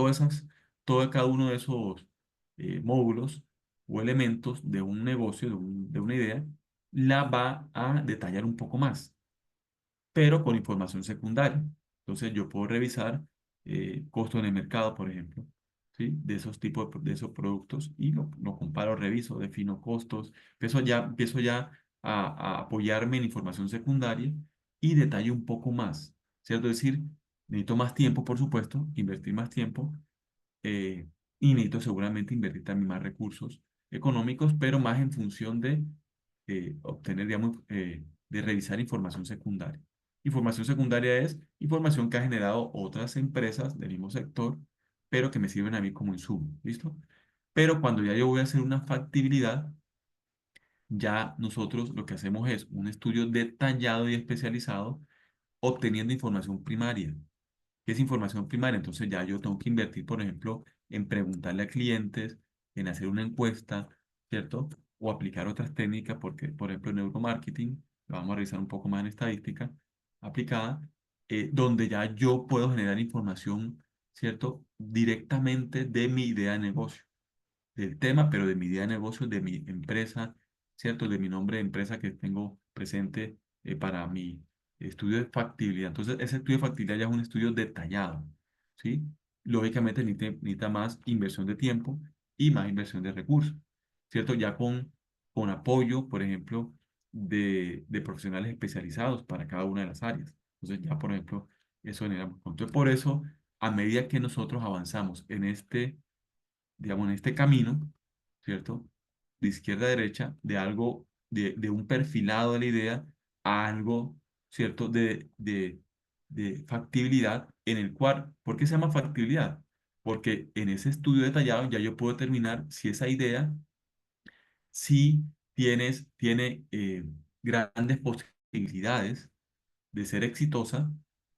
cada uno de esos módulos o elementos de un negocio, de una idea, la va a detallar un poco más, pero con información secundaria. Entonces yo puedo revisar costos en el mercado, por ejemplo, ¿sí? De esos tipos de esos productos y lo comparo, reviso, defino costos, empiezo ya a apoyarme en información secundaria y detallo un poco más, ¿cierto? Es decir, necesito más tiempo, por supuesto, invertir más tiempo, eh, y necesito seguramente invertir también más recursos económicos, pero más en función de obtener, digamos, de revisar información secundaria. Información secundaria es información que ha generado otras empresas del mismo sector, pero que me sirven a mí como insumo, ¿listo? Pero cuando ya yo voy a hacer una factibilidad, ya nosotros lo que hacemos es un estudio detallado y especializado obteniendo información primaria. ¿Qué es información primaria? Entonces ya yo tengo que invertir, por ejemplo, en preguntarle a clientes, en hacer una encuesta, ¿cierto? O aplicar otras técnicas, porque, por ejemplo, en neuromarketing, lo vamos a revisar un poco más en estadística aplicada, donde ya yo puedo generar información, ¿cierto? Directamente de mi idea de negocio del tema, pero de mi idea de negocio, de mi empresa, ¿cierto? De mi nombre de empresa que tengo presente para mi estudio de factibilidad. Entonces, ese estudio de factibilidad ya es un estudio detallado, ¿sí? Lógicamente necesita más inversión de tiempo y más inversión de recursos, ¿cierto? Ya con apoyo, por ejemplo, de profesionales especializados para cada una de las áreas. Entonces, ya, por ejemplo, eso genera. Entonces, por eso, a medida que nosotros avanzamos en este digamos, en este camino, ¿cierto? De izquierda a derecha, de algo, de un perfilado de la idea a algo, ¿cierto? De factibilidad en el cual, ¿por qué se llama factibilidad? Porque en ese estudio detallado ya yo puedo determinar si esa idea, si tiene grandes posibilidades de ser exitosa,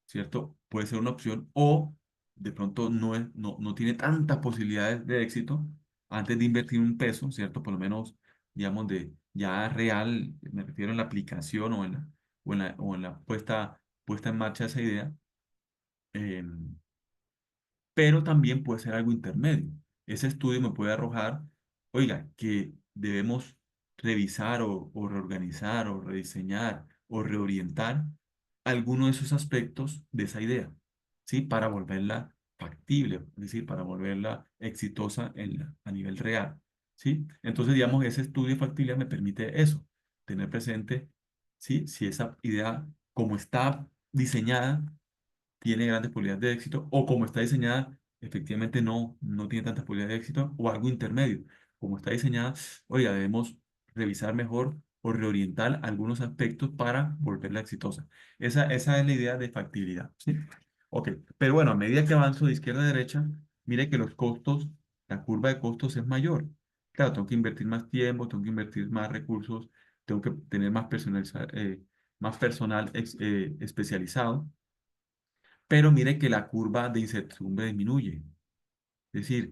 ¿cierto? Puede ser una opción o de pronto no tiene tantas posibilidades de éxito antes de invertir un peso, ¿cierto? Por lo menos, digamos, de ya real, me refiero en la aplicación o en la puesta en marcha de esa idea. em, pero también puede ser algo intermedio. Ese estudio me puede arrojar, oiga, que debemos revisar o reorganizar o rediseñar o reorientar alguno de esos aspectos de esa idea, ¿sí? Para volverla factible, es decir, para volverla exitosa a nivel real, ¿sí? Entonces, digamos, ese estudio de factibilidad me permite eso, tener presente, ¿sí? Si esa idea, como está diseñada, tiene grandes probabilidades de éxito, o como está diseñada, efectivamente no tiene tantas probabilidades de éxito, o algo intermedio. Como está diseñada, oiga, debemos revisar mejor o reorientar algunos aspectos para volverla exitosa. Esa es la idea de factibilidad, ¿sí? Ok, pero bueno, a medida que avanzo de izquierda a derecha, mire que los costos, la curva de costos es mayor. Claro, tengo que invertir más tiempo, tengo que invertir más recursos, tengo que tener más personal especializado, pero mire que la curva de incertidumbre disminuye. Es decir,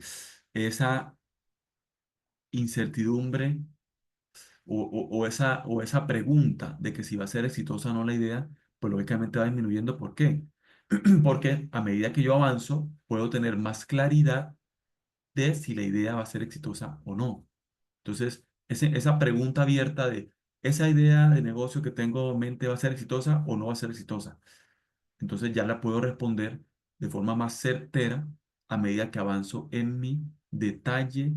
esa incertidumbre o esa pregunta de que si va a ser exitosa o no la idea, pues lógicamente va disminuyendo. ¿Por qué? Porque a medida que yo avanzo, puedo tener más claridad de si la idea va a ser exitosa o no. Entonces, esa pregunta abierta de, ¿esa idea de negocio que tengo en mente va a ser exitosa o no va a ser exitosa? Entonces ya la puedo responder de forma más certera a medida que avanzo en mi detalle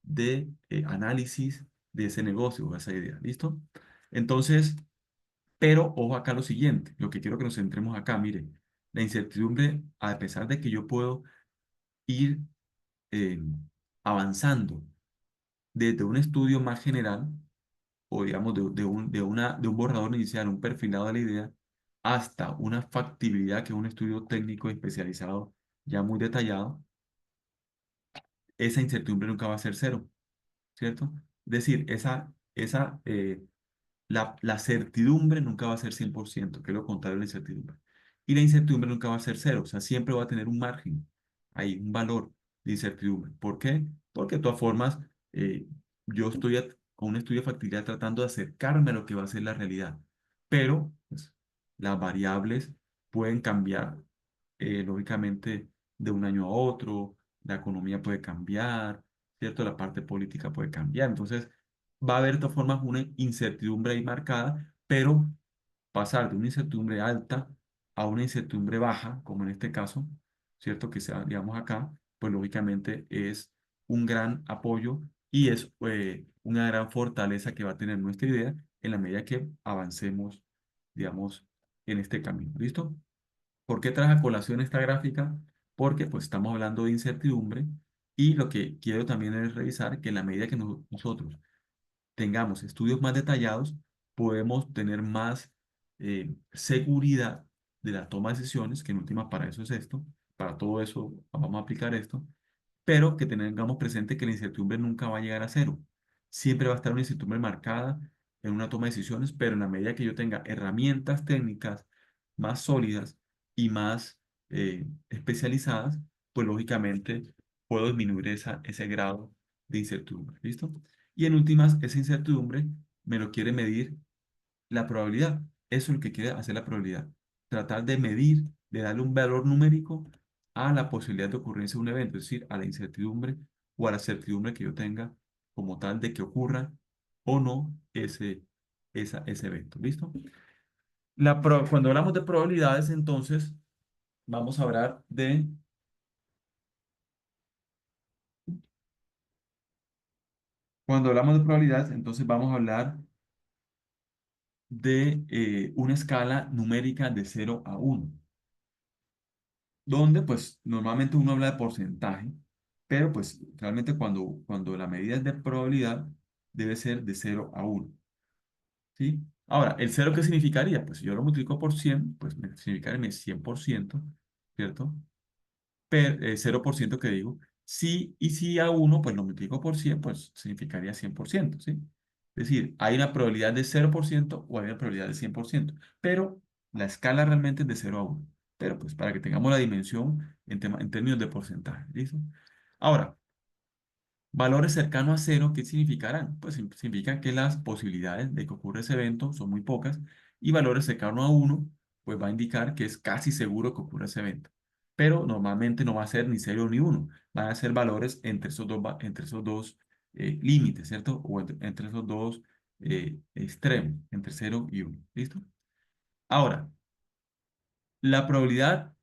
de análisis de ese negocio o esa idea. ¿Listo? Entonces, pero ojo acá lo siguiente, lo que quiero que nos centremos acá, mire, la incertidumbre, a pesar de que yo puedo ir eh, avanzando desde un estudio más general, o digamos de un borrador inicial, un perfilado de la idea, hasta una factibilidad, que es un estudio técnico especializado ya muy detallado, esa incertidumbre nunca va a ser cero, ¿cierto? Es decir, la certidumbre nunca va a ser 100%, que es lo contrario de la incertidumbre. Y la incertidumbre nunca va a ser cero, o sea, siempre va a tener un margen, hay un valor de incertidumbre. ¿Por qué? Porque de todas formas, eh, yo estoy con un estudio de factibilidad tratando de acercarme a lo que va a ser la realidad, pero pues, las variables pueden cambiar, lógicamente, de un año a otro, la economía puede cambiar, ¿cierto? La parte política puede cambiar, entonces va a haber de todas formas una incertidumbre ahí marcada, pero pasar de una incertidumbre alta a una incertidumbre baja, como en este caso, ¿cierto? Que sea, digamos acá, pues lógicamente es un gran apoyo y es una gran fortaleza que va a tener nuestra idea en la medida que avancemos, digamos, en este camino. ¿Listo? ¿Por qué traje a colación esta gráfica? Porque pues estamos hablando de incertidumbre y lo que quiero también es revisar que en la medida que nosotros tengamos estudios más detallados, podemos tener más seguridad de la toma de decisiones, que en última para eso es esto, para todo eso vamos a aplicar esto, pero que tengamos presente que la incertidumbre nunca va a llegar a cero. Siempre va a estar una incertidumbre marcada en una toma de decisiones, pero en la medida que yo tenga herramientas técnicas más sólidas y más especializadas, pues lógicamente puedo disminuir ese grado de incertidumbre. ¿Listo? Y en últimas, esa incertidumbre me lo quiere medir la probabilidad. Eso es lo que quiere hacer la probabilidad. Tratar de medir, de darle un valor numérico a la posibilidad de ocurrencia de un evento, es decir, a la incertidumbre o a la certidumbre que yo tenga como tal de que ocurra o no ese evento. ¿Listo? Cuando hablamos de probabilidades, entonces, vamos a hablar cuando hablamos de probabilidades, entonces vamos a hablar de una escala numérica de 0 a 1, donde pues normalmente uno habla de porcentaje, pero pues realmente cuando la medida es de probabilidad debe ser de 0 a 1, ¿sí? Ahora, ¿el cero qué significaría? Pues si yo lo multiplico por 100 pues me significaría mi 100%, ¿cierto? 0% que digo. Sí, y si a 1 pues lo multiplico por 100 pues significaría 100%, ¿sí? Es decir, hay una probabilidad de 0% o hay una probabilidad de 100%, pero la escala realmente es de 0 a 1. Pero pues para que tengamos la dimensión en términos de porcentaje, ¿listo? Ahora, valores cercanos a cero, ¿qué significarán? Pues significa que las posibilidades de que ocurra ese evento son muy pocas y valores cercanos a uno, pues va a indicar que es casi seguro que ocurra ese evento. Pero normalmente no va a ser ni cero ni uno, van a ser valores entre esos dos límites, ¿cierto? O entre esos dos extremos, entre cero y uno. ¿Listo? Ahora, la probabilidad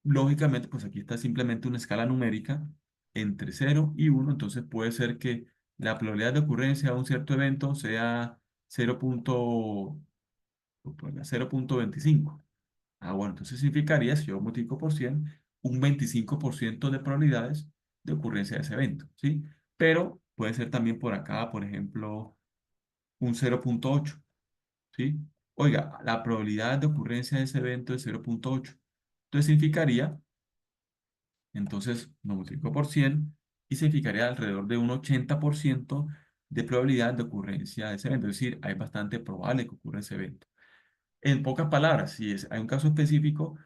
lógicamente, pues aquí está simplemente una escala numérica entre 0 y 1, entonces puede ser que la probabilidad de ocurrencia de un cierto evento sea 0.25. Ah, bueno, entonces significaría, si yo multiplico por 100, un 25% de probabilidades de ocurrencia de ese evento, ¿sí? Pero puede ser también por acá, por ejemplo, un 0.8, ¿sí? Oiga, la probabilidad de ocurrencia de ese evento es 0.8. Entonces significaría entonces lo multiplico por 100 y significaría alrededor de un 80% de probabilidad de ocurrencia de ese evento. Es decir, hay bastante probable que ocurra ese evento. En pocas palabras, si hay un caso específico,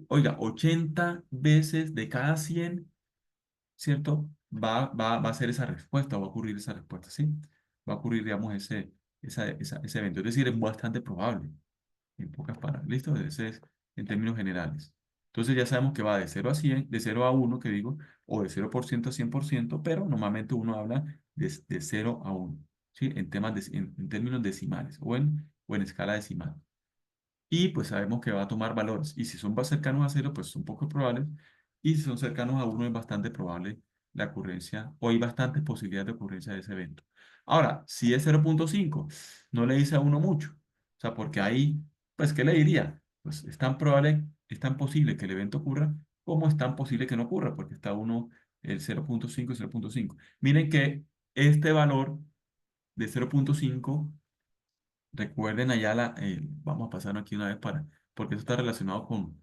oiga, 80 veces de cada 100, ¿cierto? Va a ser esa respuesta, va a ocurrir esa respuesta, ¿sí? Va a ocurrir, digamos, ese evento. Es decir, es bastante probable en pocas palabras. ¿Listo? Ese es en términos generales. Entonces ya sabemos que va de 0 a 100, de 0 a 1 que digo, o de 0% a 100%, pero normalmente uno habla de 0 a 1, ¿sí? En términos decimales o en escala decimal. Y pues sabemos que va a tomar valores. Y si son más cercanos a 0, pues son poco probables. Y si son cercanos a 1, es bastante probable la ocurrencia, o hay bastantes posibilidades de ocurrencia de ese evento. Ahora, si es 0.5, no le dice a uno mucho. O sea, porque ahí, pues, ¿qué le diría? Pues es tan probable, es tan posible que el evento ocurra, como es tan posible que no ocurra, porque está uno, el 0.5 y 0.5. Miren que este valor de 0.5, recuerden allá vamos a pasar aquí una vez porque eso está relacionado con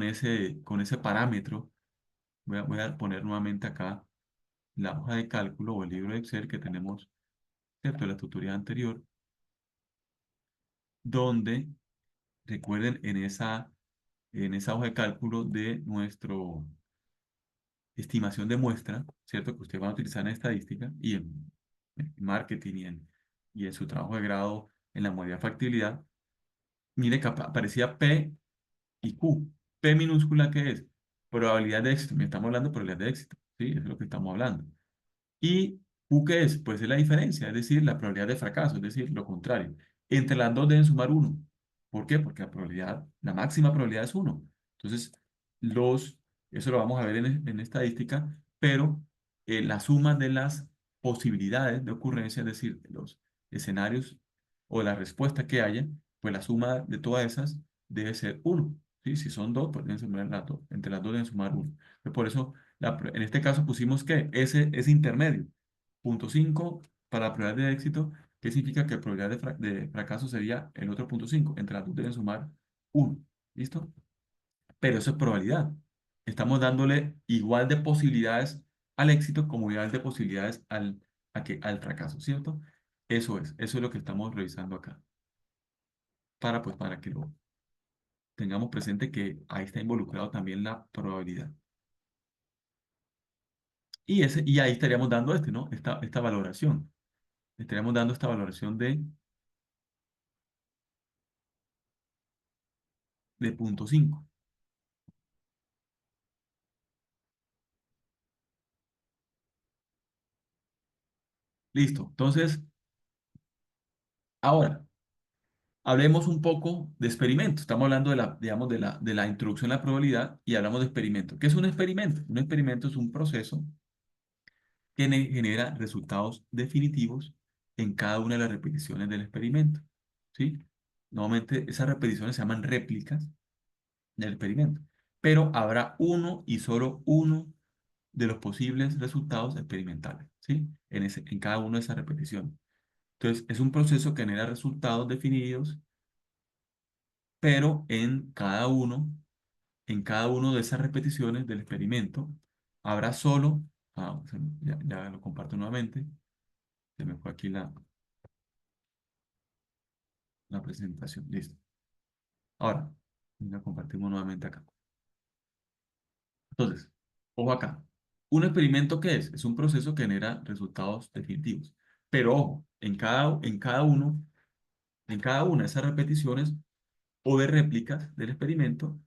ese parámetro. Voy a poner nuevamente acá la hoja de cálculo o el libro de Excel que tenemos, ¿cierto? De la tutoría anterior, donde recuerden en esa hoja de cálculo de nuestro estimación de muestra, ¿cierto? Que ustedes van a utilizar en estadística y en marketing y en su trabajo de grado en la modalidad de factibilidad. Mire que aparecía P y Q. P minúscula, ¿qué es? Probabilidad de éxito. Me estamos hablando de probabilidad de éxito, ¿sí? Eso es lo que estamos hablando. ¿Y Q qué es? Pues es la diferencia, es decir, la probabilidad de fracaso, es decir, lo contrario. Entre las dos deben sumar uno. ¿Por qué? Porque la máxima probabilidad es uno. Entonces, los, eso lo vamos a ver en estadística, pero la suma de las posibilidades de ocurrencia, es decir, de los escenarios o la respuesta que haya, pues la suma de todas esas debe ser uno, ¿sí? Si son dos, pues deben sumar las dos. Entre las dos deben sumar uno. Por eso, en este caso pusimos que ese intermedio, 0,5 para la probabilidad de éxito, ¿qué significa que la probabilidad de fracaso sería el otro 0,5? Entre las dos deben sumar uno. ¿Listo? Pero eso es probabilidad. Estamos dándole igual de posibilidades al éxito como igual de posibilidades al fracaso, ¿cierto? Eso es lo que estamos revisando acá, para que lo tengamos presente que ahí está involucrado también la probabilidad. Y ahí estaríamos dando ¿no? Esta valoración. Estaríamos dando esta valoración de 0,5. Listo. Entonces, ahora, hablemos un poco de experimento. Estamos hablando digamos, de la introducción a la probabilidad y hablamos de experimento. ¿Qué es un experimento? Un experimento es un proceso que genera resultados definitivos en cada una de las repeticiones del experimento. ¿Sí? Normalmente esas repeticiones se llaman réplicas del experimento, pero habrá uno y solo uno de los posibles resultados experimentales, ¿sí? En cada una de esas repeticiones. Entonces, es un proceso que genera resultados definidos, pero en cada uno de esas repeticiones del experimento habrá solo, ya lo comparto nuevamente, se me fue aquí la presentación, listo. Ahora, la compartimos nuevamente acá. Entonces, ojo acá. ¿Un experimento qué es? Es un proceso que genera resultados definitivos. Pero ojo, en cada una de esas repeticiones o de réplicas del experimento,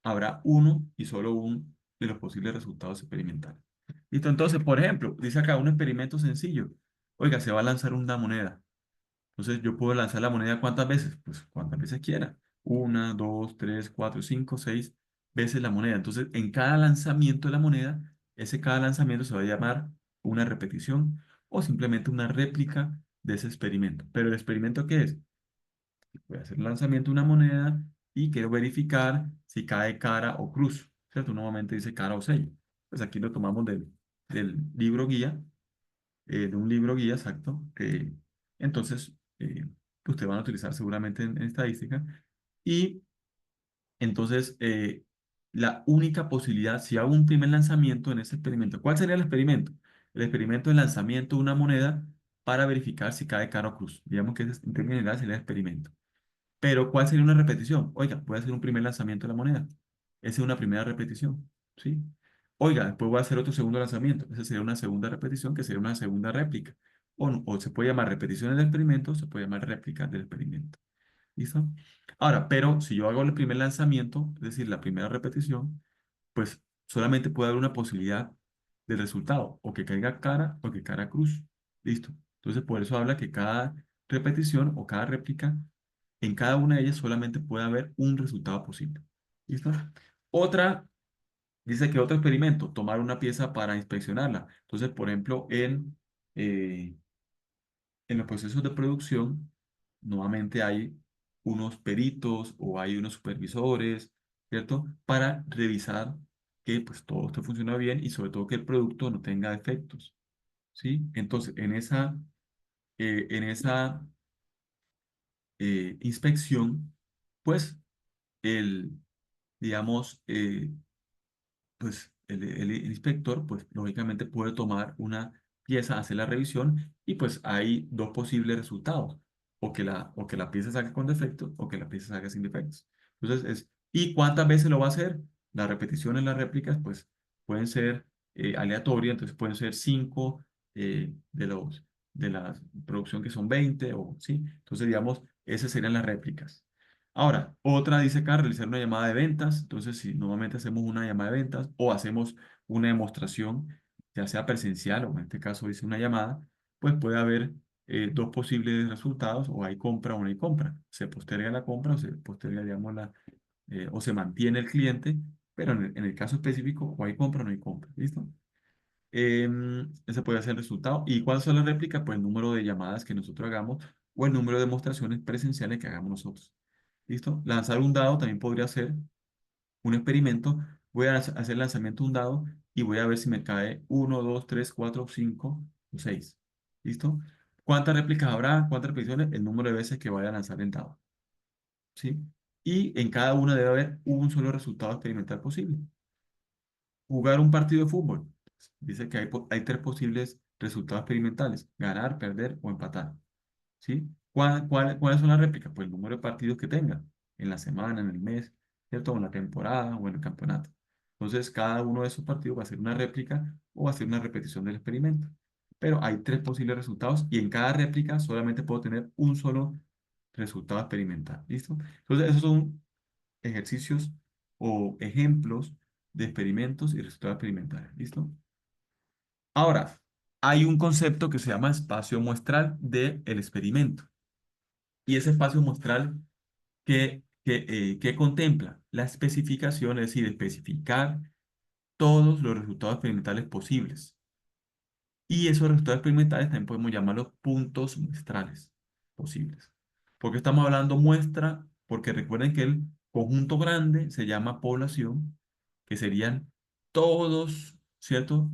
habrá uno y solo uno de los posibles resultados experimentales. Listo, entonces, por ejemplo, dice acá un experimento sencillo. Oiga, se va a lanzar una moneda. Entonces, yo puedo lanzar la moneda ¿cuántas veces? Pues cuantas veces quiera. Una, dos, tres, cuatro, cinco, seis veces la moneda. Entonces, en cada lanzamiento de la moneda, cada lanzamiento se va a llamar una repetición o simplemente una réplica de ese experimento. Pero ¿el experimento qué es? Voy a hacer el lanzamiento de una moneda y quiero verificar si cae cara o cruz, ¿cierto? Normalmente dice cara o sello. Pues aquí lo tomamos del libro guía, de un libro guía, exacto. Entonces, que ustedes van a utilizar seguramente en estadística. Y entonces, la única posibilidad, si hago un primer lanzamiento en ese experimento, ¿cuál sería el experimento? El experimento de lanzamiento de una moneda para verificar si cae cara o cruz. Digamos que ese, en términos generales, sería el experimento. Pero, ¿cuál sería una repetición? Oiga, voy a hacer un primer lanzamiento de la moneda. Esa es una primera repetición, ¿sí? Oiga, después voy a hacer otro segundo lanzamiento. Esa sería una segunda repetición, que sería una segunda réplica. O se puede llamar repeticiones del experimento, se puede llamar réplicas del experimento. ¿Listo? Ahora, pero si yo hago el primer lanzamiento, es decir, la primera repetición, pues solamente puede haber una posibilidad de resultado, o que caiga cara o que caiga cruz. ¿Listo? Entonces, por eso habla que cada repetición o cada réplica en cada una de ellas solamente puede haber un resultado posible. ¿Listo? Otra, dice que otro experimento, tomar una pieza para inspeccionarla. Entonces, por ejemplo, en los procesos de producción, nuevamente hay unos peritos o hay unos supervisores, ¿cierto? Para revisar que pues todo esté funcionando bien y sobre todo que el producto no tenga defectos, ¿sí? Entonces, en esa inspección, pues el, digamos, pues el inspector, pues lógicamente puede tomar una pieza, hacer la revisión y pues hay dos posibles resultados, o que la pieza salga con defectos o que la pieza salga sin defectos. Entonces, ¿y cuántas veces lo va a hacer? Las repeticiones, las réplicas, pues pueden ser aleatorias, entonces pueden ser 5 de la producción que son 20 o sí. Entonces, digamos, esas serían las réplicas. Ahora, otra dice acá realizar una llamada de ventas. Entonces, si normalmente hacemos una llamada de ventas o hacemos una demostración, ya sea presencial o en este caso dice una llamada, pues puede haber dos posibles resultados, o hay compra o no hay compra. Se posterga la compra o se posterga, digamos, o se mantiene el cliente, pero en el caso específico, o hay compra o no hay compra. ¿Listo? Ese puede ser el resultado. ¿Y cuáles son las réplicas? Pues el número de llamadas que nosotros hagamos o el número de demostraciones presenciales que hagamos nosotros. ¿Listo? Lanzar un dado también podría ser un experimento, voy a hacer el lanzamiento de un dado y voy a ver si me cae uno, 2, 3, 4, 5 o 6. ¿Listo? ¿Cuántas réplicas habrá? ¿Cuántas repeticiones? El número de veces que vaya a lanzar el dado. ¿Sí? Y en cada una debe haber un solo resultado experimental posible. Jugar un partido de fútbol. Dice que hay tres posibles resultados experimentales: ganar, perder o empatar. ¿Sí? ¿Cuáles son las réplicas? Pues el número de partidos que tenga en la semana, en el mes, ¿cierto? O en la temporada o en el campeonato. Entonces, cada uno de esos partidos va a ser una réplica o va a ser una repetición del experimento. Pero hay tres posibles resultados y en cada réplica solamente puedo tener un solo resultado experimental. ¿Listo? Entonces, esos son ejercicios o ejemplos de experimentos y resultados experimentales. ¿Listo? Ahora, hay un concepto que se llama espacio muestral del experimento. Y ese espacio muestral que contempla la especificación, es decir, especificar todos los resultados experimentales posibles. Y esos resultados experimentales también podemos llamarlos puntos muestrales posibles. ¿Por qué estamos hablando muestra? Porque recuerden que el conjunto grande se llama población, que serían todos, ¿cierto?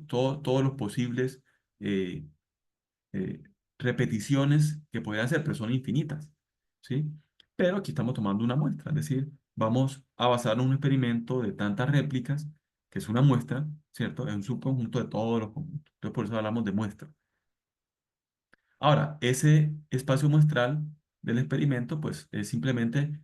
Todos los posibles eh, eh, repeticiones que puede hacer, pero son infinitas, ¿sí? Pero aquí estamos tomando una muestra, es decir, vamos a basar un experimento de tantas réplicas, que es una muestra, ¿cierto? Es un subconjunto de todos los conjuntos. Entonces, por eso hablamos de muestra. Ahora, ese espacio muestral del experimento, pues es simplemente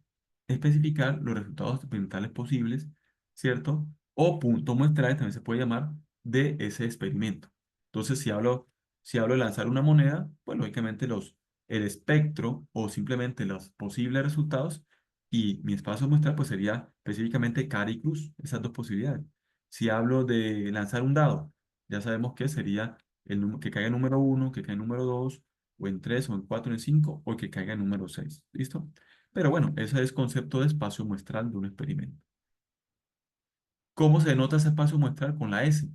especificar los resultados experimentales posibles, ¿cierto? O puntos muestrales también se puede llamar de ese experimento. Entonces, si hablo de lanzar una moneda, pues lógicamente el espectro o simplemente los posibles resultados y mi espacio muestral, pues sería específicamente cara y cruz, esas dos posibilidades. Si hablo de lanzar un dado, ya sabemos que sería que caiga el número uno, que caiga el número 2 o en 3 o en 4 o en 5 o que caiga en número 6. ¿Listo? Pero bueno, ese es concepto de espacio muestral de un experimento. ¿Cómo se denota ese espacio muestral? Con la S,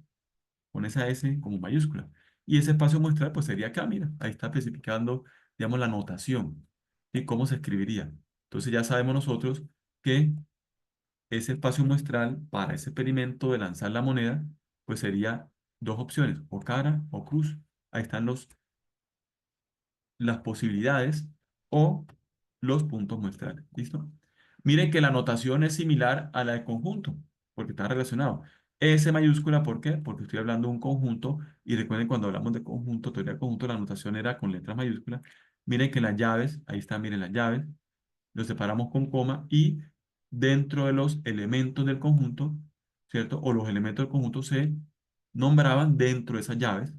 con esa S como mayúscula. Y ese espacio muestral pues sería acá, mira, ahí está especificando, digamos, la notación y cómo se escribiría. Entonces ya sabemos nosotros que ese espacio muestral para ese experimento de lanzar la moneda pues sería dos opciones, o cara o cruz. Ahí están las posibilidades o los puntos muestrales. ¿Listo? Miren que la notación es similar a la de conjunto, porque está relacionado. S mayúscula, ¿por qué? Porque estoy hablando de un conjunto y recuerden cuando hablamos de conjunto, teoría de conjunto, la notación era con letras mayúsculas. Miren que las llaves, ahí están, miren las llaves, los separamos con coma y dentro de los elementos del conjunto, ¿cierto? O los elementos del conjunto se nombraban dentro de esas llaves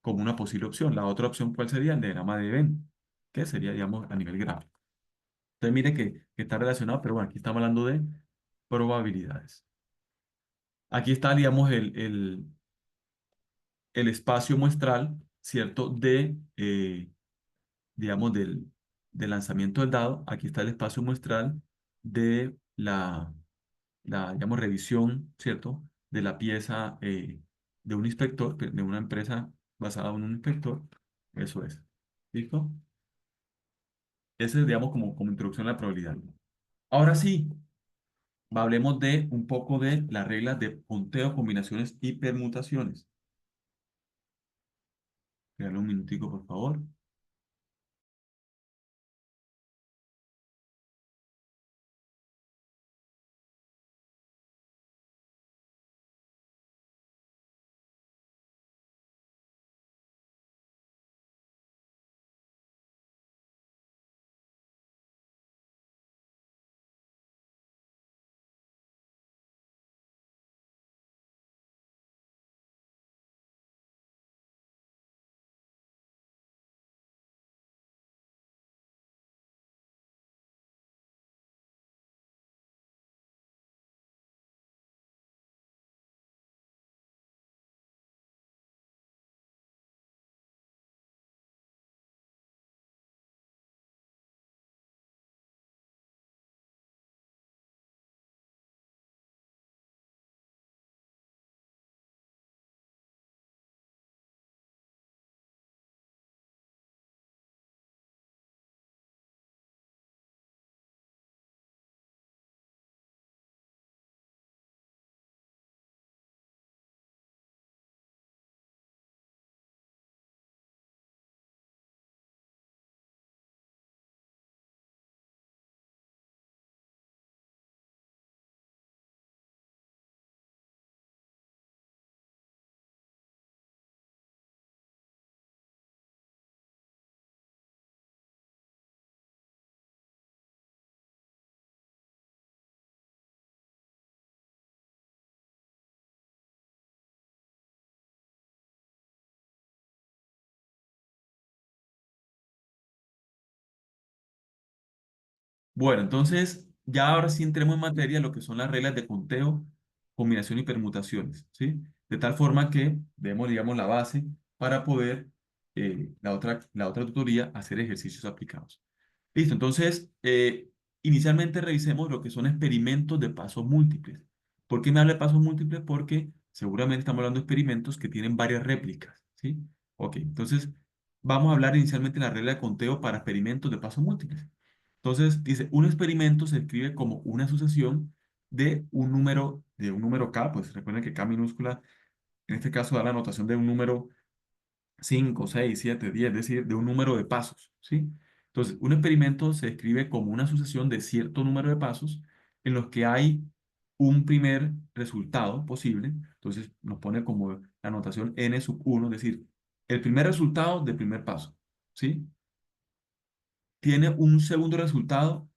como una posible opción. La otra opción, ¿cuál sería? El diagrama de Venn, que sería, digamos, a nivel gráfico. Entonces, mire que está relacionado, pero bueno, aquí estamos hablando de probabilidades. Aquí está, digamos, el espacio muestral, ¿cierto? Digamos, del lanzamiento del dado. Aquí está el espacio muestral de digamos, revisión, ¿cierto? De la pieza de un inspector, de una empresa basada en un inspector. Eso es. ¿Listo? Ese es, digamos, como introducción a la probabilidad. Ahora sí, hablemos de un poco de las reglas de punteo, combinaciones y permutaciones. Regálame un minutico, por favor. Bueno, entonces ya ahora sí entremos en materia de lo que son las reglas de conteo, combinación y permutaciones, ¿sí? De tal forma que demos, digamos, la base para poder, la otra tutoría, hacer ejercicios aplicados. Listo, entonces, inicialmente revisemos lo que son experimentos de pasos múltiples. ¿Por qué me habla de pasos múltiples? Porque seguramente estamos hablando de experimentos que tienen varias réplicas, ¿sí? Ok, entonces vamos a hablar inicialmente de la regla de conteo para experimentos de pasos múltiples. Entonces, dice, un experimento se escribe como una sucesión de un número k, pues recuerden que k minúscula en este caso da la notación de un número 5, 6, 7, 10, es decir, de un número de pasos, ¿sí? Entonces, un experimento se describe como una sucesión de cierto número de pasos en los que hay un primer resultado posible. Entonces, nos pone como la notación n sub 1, es decir, el primer resultado del primer paso, ¿sí? Tiene un segundo resultado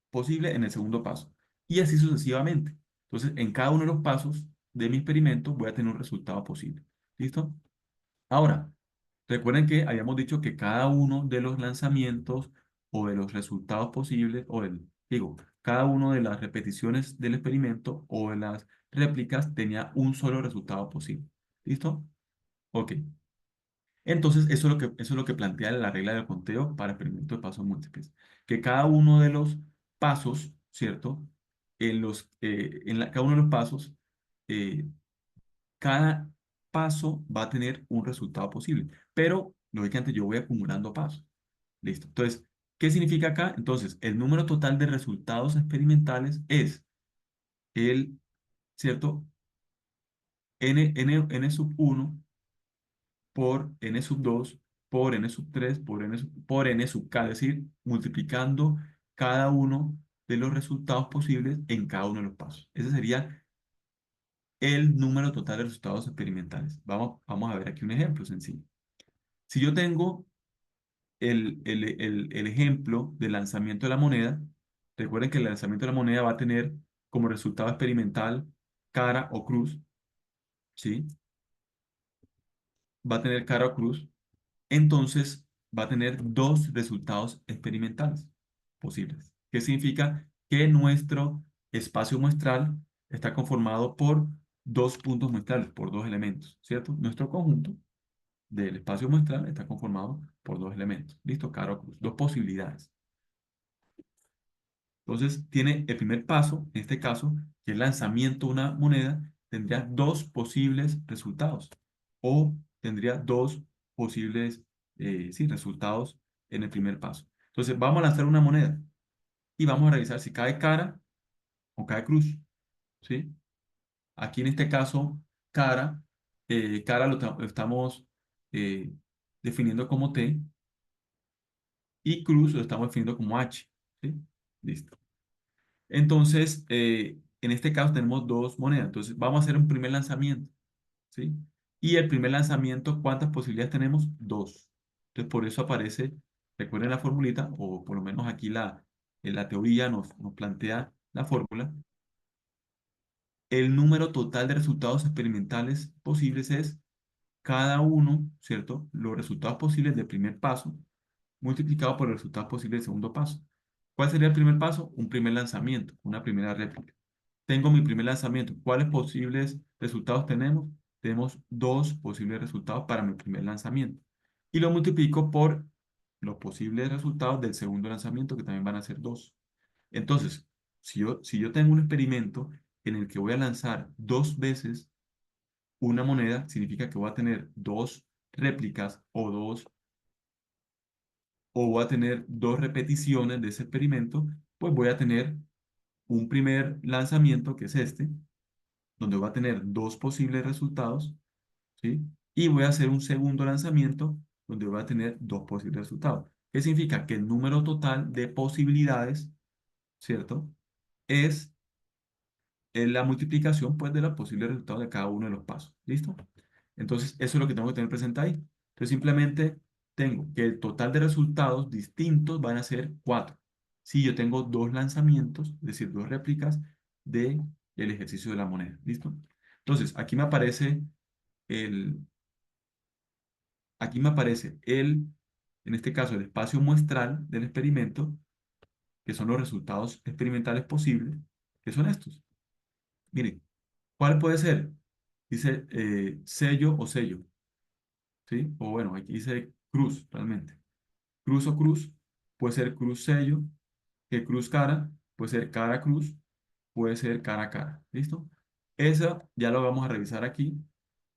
posible en el segundo paso. Y así sucesivamente. Entonces, en cada uno de los pasos de mi experimento voy a tener un resultado posible. ¿Listo? Ahora, recuerden que habíamos dicho que cada uno de los lanzamientos o de los resultados posibles, cada uno de las repeticiones del experimento o de las réplicas tenía un solo resultado posible. ¿Listo? Ok. Entonces, eso es lo que plantea la regla del conteo para experimentos de pasos múltiples. Que cada uno de los pasos, ¿cierto? Cada uno de los pasos, eh, cada paso va a tener un resultado posible. Pero, lógicamente, yo voy acumulando pasos. Listo. Entonces, ¿qué significa acá? Entonces, el número total de resultados experimentales es el, ¿cierto? N sub 1 por n sub 2 por n sub 3 por n sub k, es decir, multiplicando cada uno de los resultados posibles en cada uno de los pasos. Ese sería el número total de resultados experimentales. Vamos a ver aquí un ejemplo sencillo. Si yo tengo el ejemplo del lanzamiento de la moneda, recuerden que el lanzamiento de la moneda va a tener como resultado experimental cara o cruz, ¿sí? Va a tener cara o cruz. Entonces va a tener dos resultados experimentales posibles. ¿Qué significa? Que nuestro espacio muestral está conformado por dos puntos muestrales, por dos elementos, ¿cierto? Nuestro conjunto del espacio muestral está conformado por dos elementos. ¿Listo? Cara o cruz. Dos posibilidades. Entonces, tiene el primer paso, en este caso, que el lanzamiento de una moneda tendría dos posibles resultados o tendría dos posibles sí, resultados en el primer paso. Entonces, vamos a lanzar una moneda y vamos a revisar si cae cara o cae cruz, ¿sí? Aquí en este caso, cara, cara lo estamos eh, definiendo como T y cruz lo estamos definiendo como H, ¿sí? Listo. Entonces, en este caso tenemos dos monedas. Entonces, vamos a hacer un primer lanzamiento, ¿sí? Y el primer lanzamiento, ¿cuántas posibilidades tenemos? Dos. Entonces, por eso aparece, recuerden la formulita, o por lo menos aquí en la teoría nos plantea la fórmula. El número total de resultados experimentales posibles es cada uno, ¿cierto? Los resultados posibles del primer paso multiplicado por los resultados posibles del segundo paso. ¿Cuál sería el primer paso? Un primer lanzamiento, una primera réplica. Tengo mi primer lanzamiento. ¿Cuáles posibles resultados tenemos? Tenemos dos posibles resultados para mi primer lanzamiento. Y lo multiplico por los posibles resultados del segundo lanzamiento, que también van a ser dos. Entonces, si yo tengo un experimento en el que voy a lanzar dos veces una moneda, significa que voy a tener dos réplicas o voy a tener dos repeticiones de ese experimento, pues voy a tener un primer lanzamiento, que es este, donde voy a tener dos posibles resultados, ¿sí? Y voy a hacer un segundo lanzamiento, donde voy a tener dos posibles resultados. ¿Qué significa? Que el número total de posibilidades, ¿cierto? Es la multiplicación, pues, de los posibles resultados de cada uno de los pasos. ¿Listo? Entonces, eso es lo que tengo que tener presente ahí. Entonces, simplemente tengo que el total de resultados distintos van a ser cuatro. Si yo tengo dos lanzamientos, es decir, dos réplicas de el ejercicio de la moneda. ¿Listo? Entonces, el, aquí me aparece en este caso, el espacio muestral del experimento que son los resultados experimentales posibles, que son estos. Miren, ¿cuál puede ser? Dice sello o sello, ¿sí? O bueno, aquí dice cruz, realmente. Cruz o cruz, puede ser cruz sello, que cruz cara, puede ser cara cruz, puede ser cara a cara. ¿Listo? Eso ya lo vamos a revisar aquí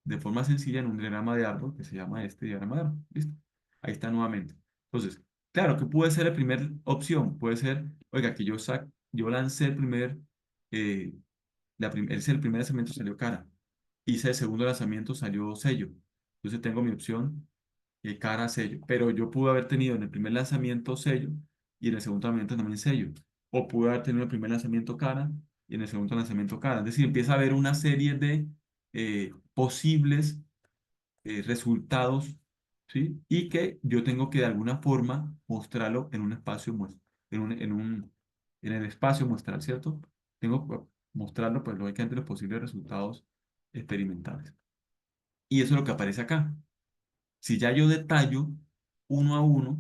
de forma sencilla en un diagrama de árbol que se llama este diagrama de árbol. ¿Listo? Ahí está nuevamente. Entonces, claro, que puede ser la primera opción. Puede ser, oiga, que yo lancé el primer, eh, el primer lanzamiento salió cara. Hice el segundo lanzamiento, salió sello. Entonces tengo mi opción cara sello. Pero yo pude haber tenido en el primer lanzamiento sello y en el segundo lanzamiento también sello. O pude haber tenido el primer lanzamiento cara y en el segundo lanzamiento cara. Es decir, empieza a haber una serie de posibles resultados, ¿sí? Y que yo tengo que de alguna forma mostrarlo en un espacio, en el espacio muestral, ¿cierto? Tengo que mostrarlo, pues lógicamente, los posibles resultados experimentales. Y eso es lo que aparece acá. Si ya yo detallo uno a uno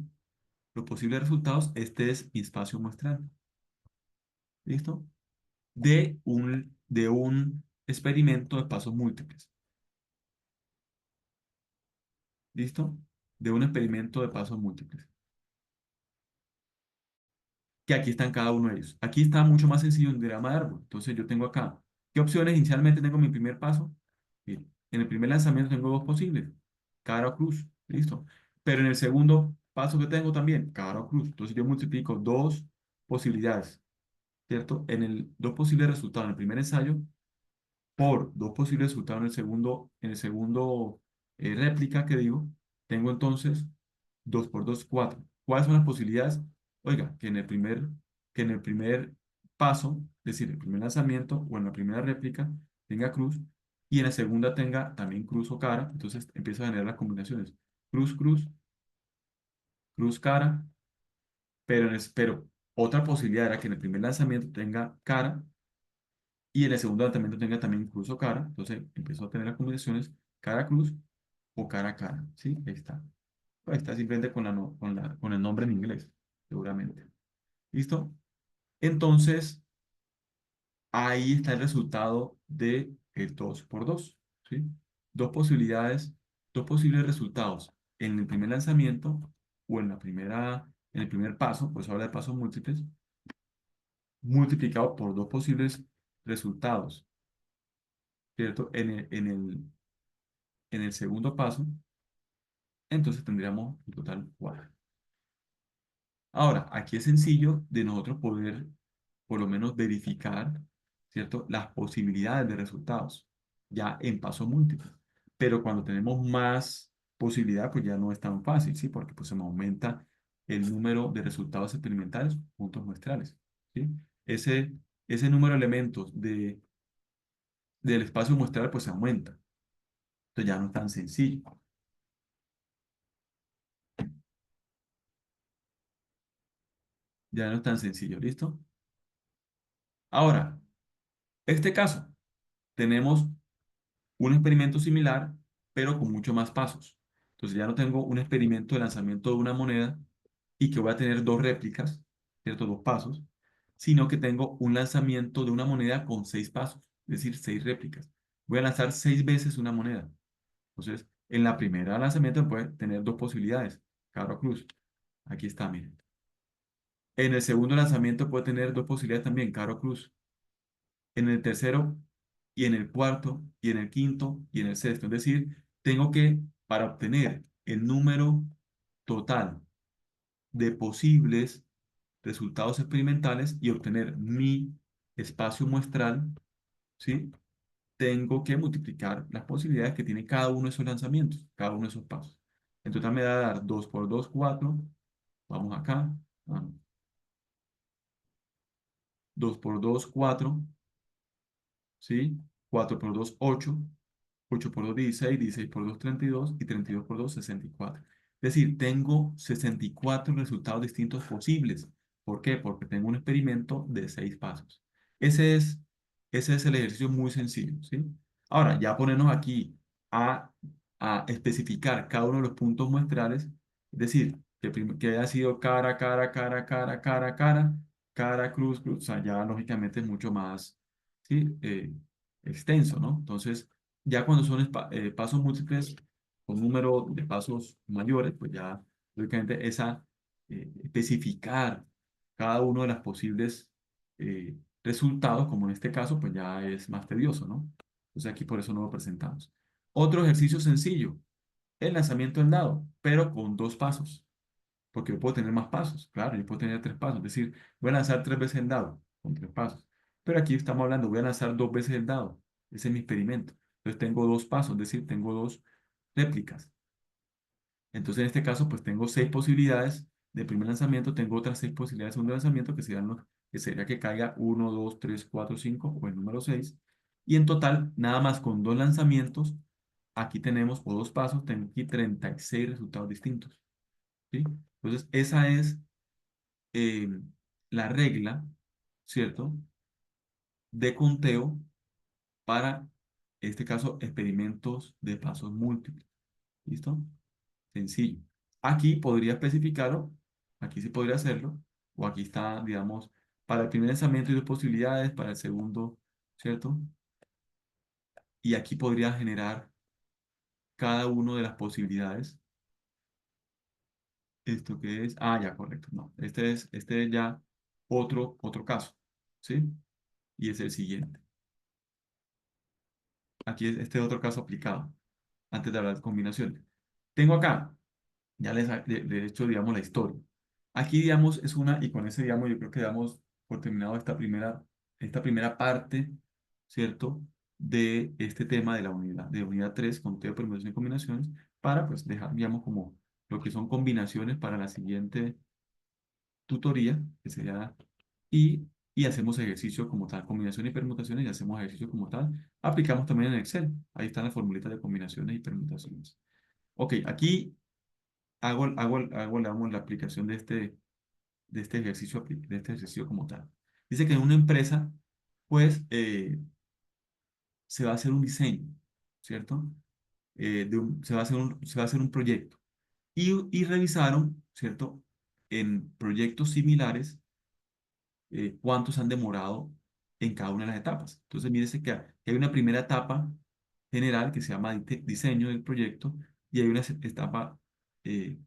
los posibles resultados, este es mi espacio muestral. ¿Listo? De un experimento de pasos múltiples. ¿Listo? De un experimento de pasos múltiples. Que aquí están cada uno de ellos. Aquí está mucho más sencillo un diagrama de árbol. Entonces yo tengo acá, ¿qué opciones? Inicialmente tengo mi primer paso. Bien. En el primer lanzamiento tengo dos posibles, cara o cruz. ¿Listo? Pero en el segundo paso que tengo también, cara o cruz. Entonces yo multiplico dos posibilidades, ¿cierto? Dos posibles resultados en el primer ensayo por dos posibles resultados en el segundo réplica que digo, tengo entonces 2 por 2 4. ¿Cuáles son las posibilidades? Oiga, que en el primer paso, es decir, el primer lanzamiento o en la primera réplica, tenga cruz y en la segunda tenga también cruz o cara. Entonces empiezo a generar las combinaciones. Cruz, cruz, cruz, cara, pero otra posibilidad era que en el primer lanzamiento tenga cara y en el segundo lanzamiento tenga también cruz o cara. Entonces empiezo a tener las combinaciones cara, cruz o cara, cara. ¿Sí? Ahí está. Ahí está simplemente con, la, no- con el nombre en inglés, seguramente. ¿Listo? Entonces, ahí está el resultado de el 2 por 2, ¿sí? Dos posibilidades, dos posibles resultados en el primer lanzamiento o en el primer paso, pues habla de pasos múltiples, multiplicado por dos posibles resultados, ¿cierto? En el segundo paso, entonces tendríamos en total 4. Ahora, aquí es sencillo de nosotros poder, por lo menos, verificar, ¿cierto? Las posibilidades de resultados, ya en paso múltiple. Pero cuando tenemos más posibilidad, pues ya no es tan fácil, ¿sí? Porque pues se me aumenta el número de resultados experimentales, puntos muestrales, ¿sí? Ese, ese número de elementos del espacio muestral, pues se aumenta. Entonces ya no es tan sencillo. Ya no es tan sencillo, ¿listo? Ahora, este caso, tenemos un experimento similar, pero con mucho más pasos. Entonces ya no tengo un experimento de lanzamiento de una moneda y que voy a tener dos réplicas, ¿cierto? Dos pasos, sino que tengo un lanzamiento de una moneda con 6 pasos, es decir, 6 réplicas. Voy a lanzar 6 veces una moneda. Entonces, en la primera lanzamiento puede tener dos posibilidades, cara o cruz. Aquí está, miren. En el segundo lanzamiento puede tener dos posibilidades también, cara o cruz. En el tercero y en el cuarto y en el quinto y en el sexto. Es decir, tengo que, para obtener el número total de posibles resultados experimentales y obtener mi espacio muestral, ¿sí? Tengo que multiplicar las posibilidades que tiene cada uno de esos lanzamientos, cada uno de esos pasos. En total me va a dar 2 por 2 4. Vamos acá. 2 por 2 4. ¿Sí? 4 por 2 8. 8 por 2 16, 16 por 2 32 y 32 por 2 64. Es decir, tengo 64 resultados distintos posibles. ¿Por qué? Porque tengo un experimento de 6 pasos. Ese es, ese es el ejercicio muy sencillo, ¿sí? Ahora, ya ponernos aquí a, a especificar cada uno de los puntos muestrales, es decir, que haya sido cara, cara, cara, cara, cara, cara, cara, cruz, cruz, o sea, ya lógicamente es mucho más, ¿sí? Extenso, ¿no? Entonces, ya cuando son pasos múltiples con número de pasos mayores, pues ya, lógicamente, especificar cada uno de las posibles resultados, como en este caso, pues ya es más tedioso, ¿no? Entonces, aquí por eso no lo presentamos. Otro ejercicio sencillo, el lanzamiento del dado, pero con dos pasos porque yo puedo tener más pasos, claro, yo puedo tener tres pasos, es decir, voy a lanzar tres veces el dado con tres pasos, pero aquí estamos hablando, voy a lanzar dos veces el dado, ese es mi experimento, entonces tengo dos pasos, es decir, tengo dos réplicas, entonces en este caso pues tengo seis posibilidades de primer lanzamiento, tengo otras seis posibilidades de segundo lanzamiento que sería que caiga uno, 2, 3, 4, 5 o el número 6 y en total, nada más con dos lanzamientos, aquí tenemos, o dos pasos, tengo aquí 36 resultados distintos, ¿sí? Entonces, esa es eh, la regla, ¿cierto? De conteo para, en este caso, experimentos de pasos múltiples. ¿Listo? Sencillo. Aquí podría especificarlo, aquí sí podría hacerlo, o aquí está, digamos, para el primer lanzamiento hay dos posibilidades, para el segundo, ¿cierto? Y aquí podría generar cada una de las posibilidades. ¿Esto qué es? Ah, ya, correcto. No, este es ya otro caso, ¿sí? Y es el siguiente. Aquí es este otro caso aplicado, antes de hablar de combinaciones. Tengo acá, ya de hecho, digamos, la historia. Aquí, digamos, es una, y con ese, digamos, yo creo que damos por terminado esta primera parte, ¿cierto? De este tema de unidad 3 conteo de permutaciones y combinaciones, para, pues, dejar, digamos, como lo que son combinaciones para la siguiente tutoría, que sería, y, y hacemos ejercicio como tal, combinaciones y permutaciones, y hacemos ejercicio como tal. Aplicamos también en Excel, ahí están las formulitas de combinaciones y permutaciones. Ok, aquí digamos, la aplicación de este ejercicio como tal. Dice que en una empresa, pues, se va a hacer un diseño, ¿cierto? Se va a hacer un proyecto. Y revisaron, ¿cierto? En proyectos similares cuántos han demorado en cada una de las etapas. Entonces, mírese que hay una primera etapa general que se llama diseño del proyecto y hay eh,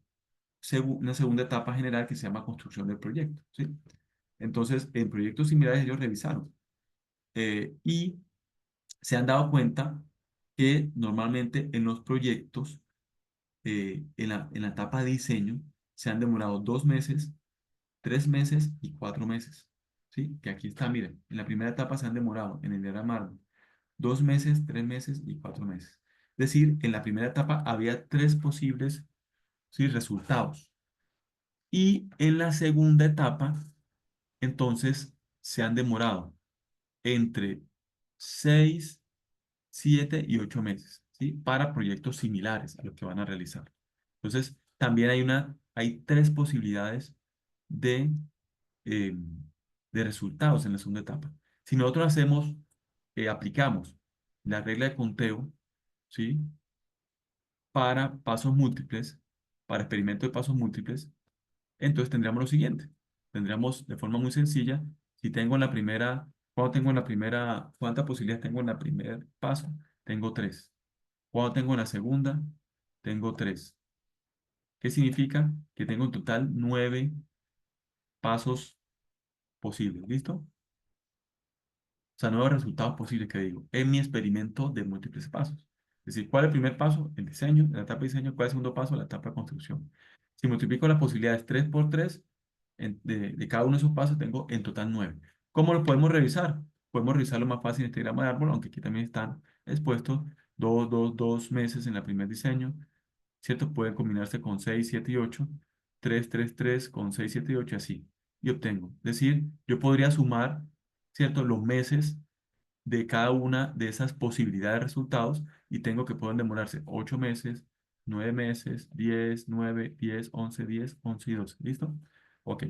una segunda etapa general que se llama construcción del proyecto, ¿sí? Entonces, en proyectos similares ellos revisaron y se han dado cuenta que normalmente en los proyectos, en la etapa de diseño, se han demorado 2 meses, 3 meses y 4 meses. ¿Sí? Que aquí está, miren, en la primera etapa se han demorado en el diagrama 2 meses, 3 meses y 4 meses. Es decir, en la primera etapa había tres posibles, ¿sí? resultados. Y en la segunda etapa, entonces, se han demorado entre 6, 7 y 8 meses, ¿sí? Para proyectos similares a los que van a realizar. Entonces, también hay tres posibilidades de eh, de resultados en la segunda etapa. Si nosotros aplicamos la regla de conteo, ¿sí? Para pasos múltiples, para experimentos de pasos múltiples, entonces tendríamos lo siguiente. Tendríamos de forma muy sencilla, si tengo en la primera, cuando tengo en la primera, ¿cuántas posibilidades tengo en la primer paso? Tengo tres. Cuando tengo en la segunda, tengo tres. ¿Qué significa? Que tengo en total 9 pasos posibles. ¿Listo? O sea, nuevos resultados posibles que digo, en mi experimento de múltiples pasos. Es decir, ¿cuál es el primer paso? El diseño, la etapa de diseño. ¿Cuál es el segundo paso? La etapa de construcción. Si multiplico las posibilidades 3 por 3 de cada uno de esos pasos, tengo en total 9. ¿Cómo lo podemos revisar? Podemos revisarlo más fácil en este diagrama de árbol, aunque aquí también están expuestos 2 meses en el primer diseño, ¿cierto? Pueden combinarse con 6, 7 y 8, 3, 3, 3 con 6, 7 y 8, así. Y obtengo. Es decir, yo podría sumar, ¿cierto? Los meses de cada una de esas posibilidades de resultados y tengo que pueden demorarse 8 meses, 9 meses, 10, 9, 10, 11, 10, 11 y 12. ¿Listo? Ok.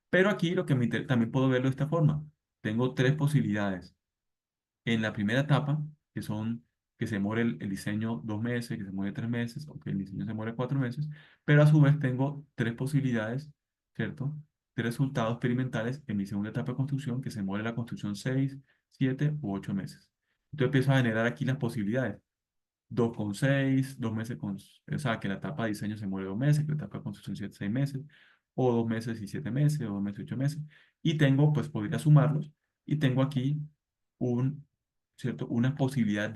Pero aquí lo que también puedo verlo de esta forma. Tengo tres posibilidades. En la primera etapa, que son que se demore el diseño 2 meses, que se demore 3 meses, o que el diseño se demore 4 meses, pero a su vez tengo tres posibilidades, ¿cierto? de resultados experimentales en mi segunda etapa de construcción, que se muere la construcción 6, 7 u 8 meses. Entonces empiezo a generar aquí las posibilidades. 2,6, 2 meses o sea, que la etapa de diseño se muere 2 meses, que la etapa de construcción 6 meses, o 2 meses y 7 meses, o 2 meses y 8 meses. Y tengo, pues podría sumarlos, y tengo aquí un, ¿cierto? Una posibilidad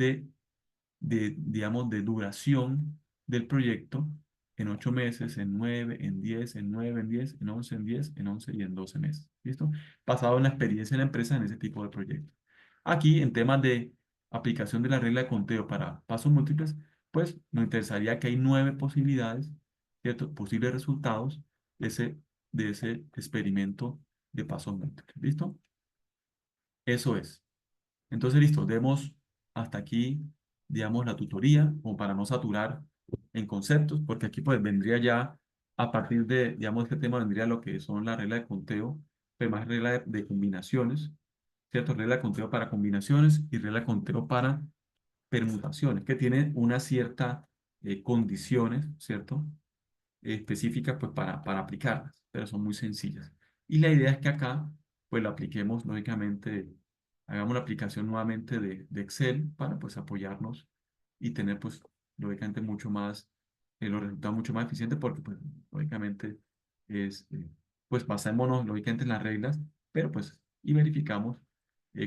digamos, de duración del proyecto en 8 meses, en 9, en 10, en 9, en 10, en 11, en 10, en 11 y en 12 meses. ¿Listo? Basado en la experiencia de la empresa en ese tipo de proyectos. Aquí, en temas de aplicación de la regla de conteo para pasos múltiples, pues nos interesaría que hay 9 posibilidades, ¿cierto? Posibles resultados de ese experimento de pasos múltiples. ¿Listo? Eso es. Entonces, listo, demos hasta aquí, digamos, la tutoría, como para no saturar en conceptos, porque aquí pues vendría ya, a partir de, digamos, este tema vendría lo que son las reglas de conteo, pero más regla de combinaciones, ¿cierto? Regla de conteo para combinaciones y regla de conteo para permutaciones, que tienen una cierta condiciones, ¿cierto? Específicas pues para aplicarlas, pero son muy sencillas. Y la idea es que acá pues lo apliquemos, lógicamente, hagamos la aplicación nuevamente de Excel para pues apoyarnos y tener pues lógicamente mucho más, los resultados mucho más eficientes porque pues lógicamente es, pues basémonos lógicamente en las reglas, pero pues y verificamos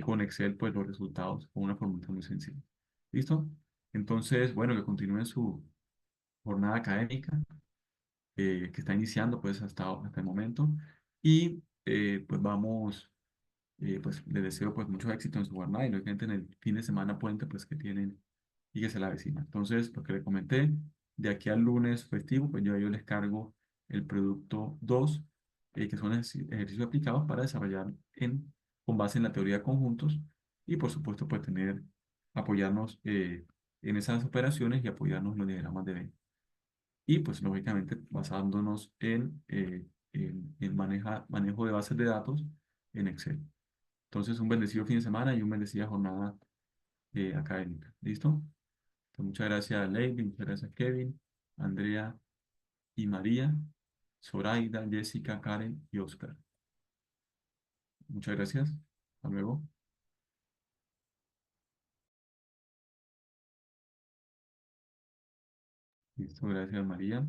con Excel pues los resultados con una fórmula muy sencilla. ¿Listo? Entonces, bueno, que continúen su jornada académica que está iniciando pues hasta el momento. Y pues vamos, pues les deseo pues mucho éxito en su jornada y lógicamente en el fin de semana puente pues que tienen y que se la avecina. Entonces, lo que le comenté, de aquí al lunes festivo, pues yo les cargo el producto 2 que son ejercicios aplicados para desarrollar con base en la teoría de conjuntos y por supuesto pues apoyarnos en esas operaciones y apoyarnos en los diagramas de Venn y pues lógicamente basándonos en manejo de bases de datos en Excel. Entonces, un bendecido fin de semana y una bendecida jornada académica. ¿Listo? Entonces, muchas gracias, Lady, muchas gracias, Kevin, Andrea y María, Zoraida, Jessica, Karen y Oscar. Muchas gracias. Hasta luego. Listo, gracias, María.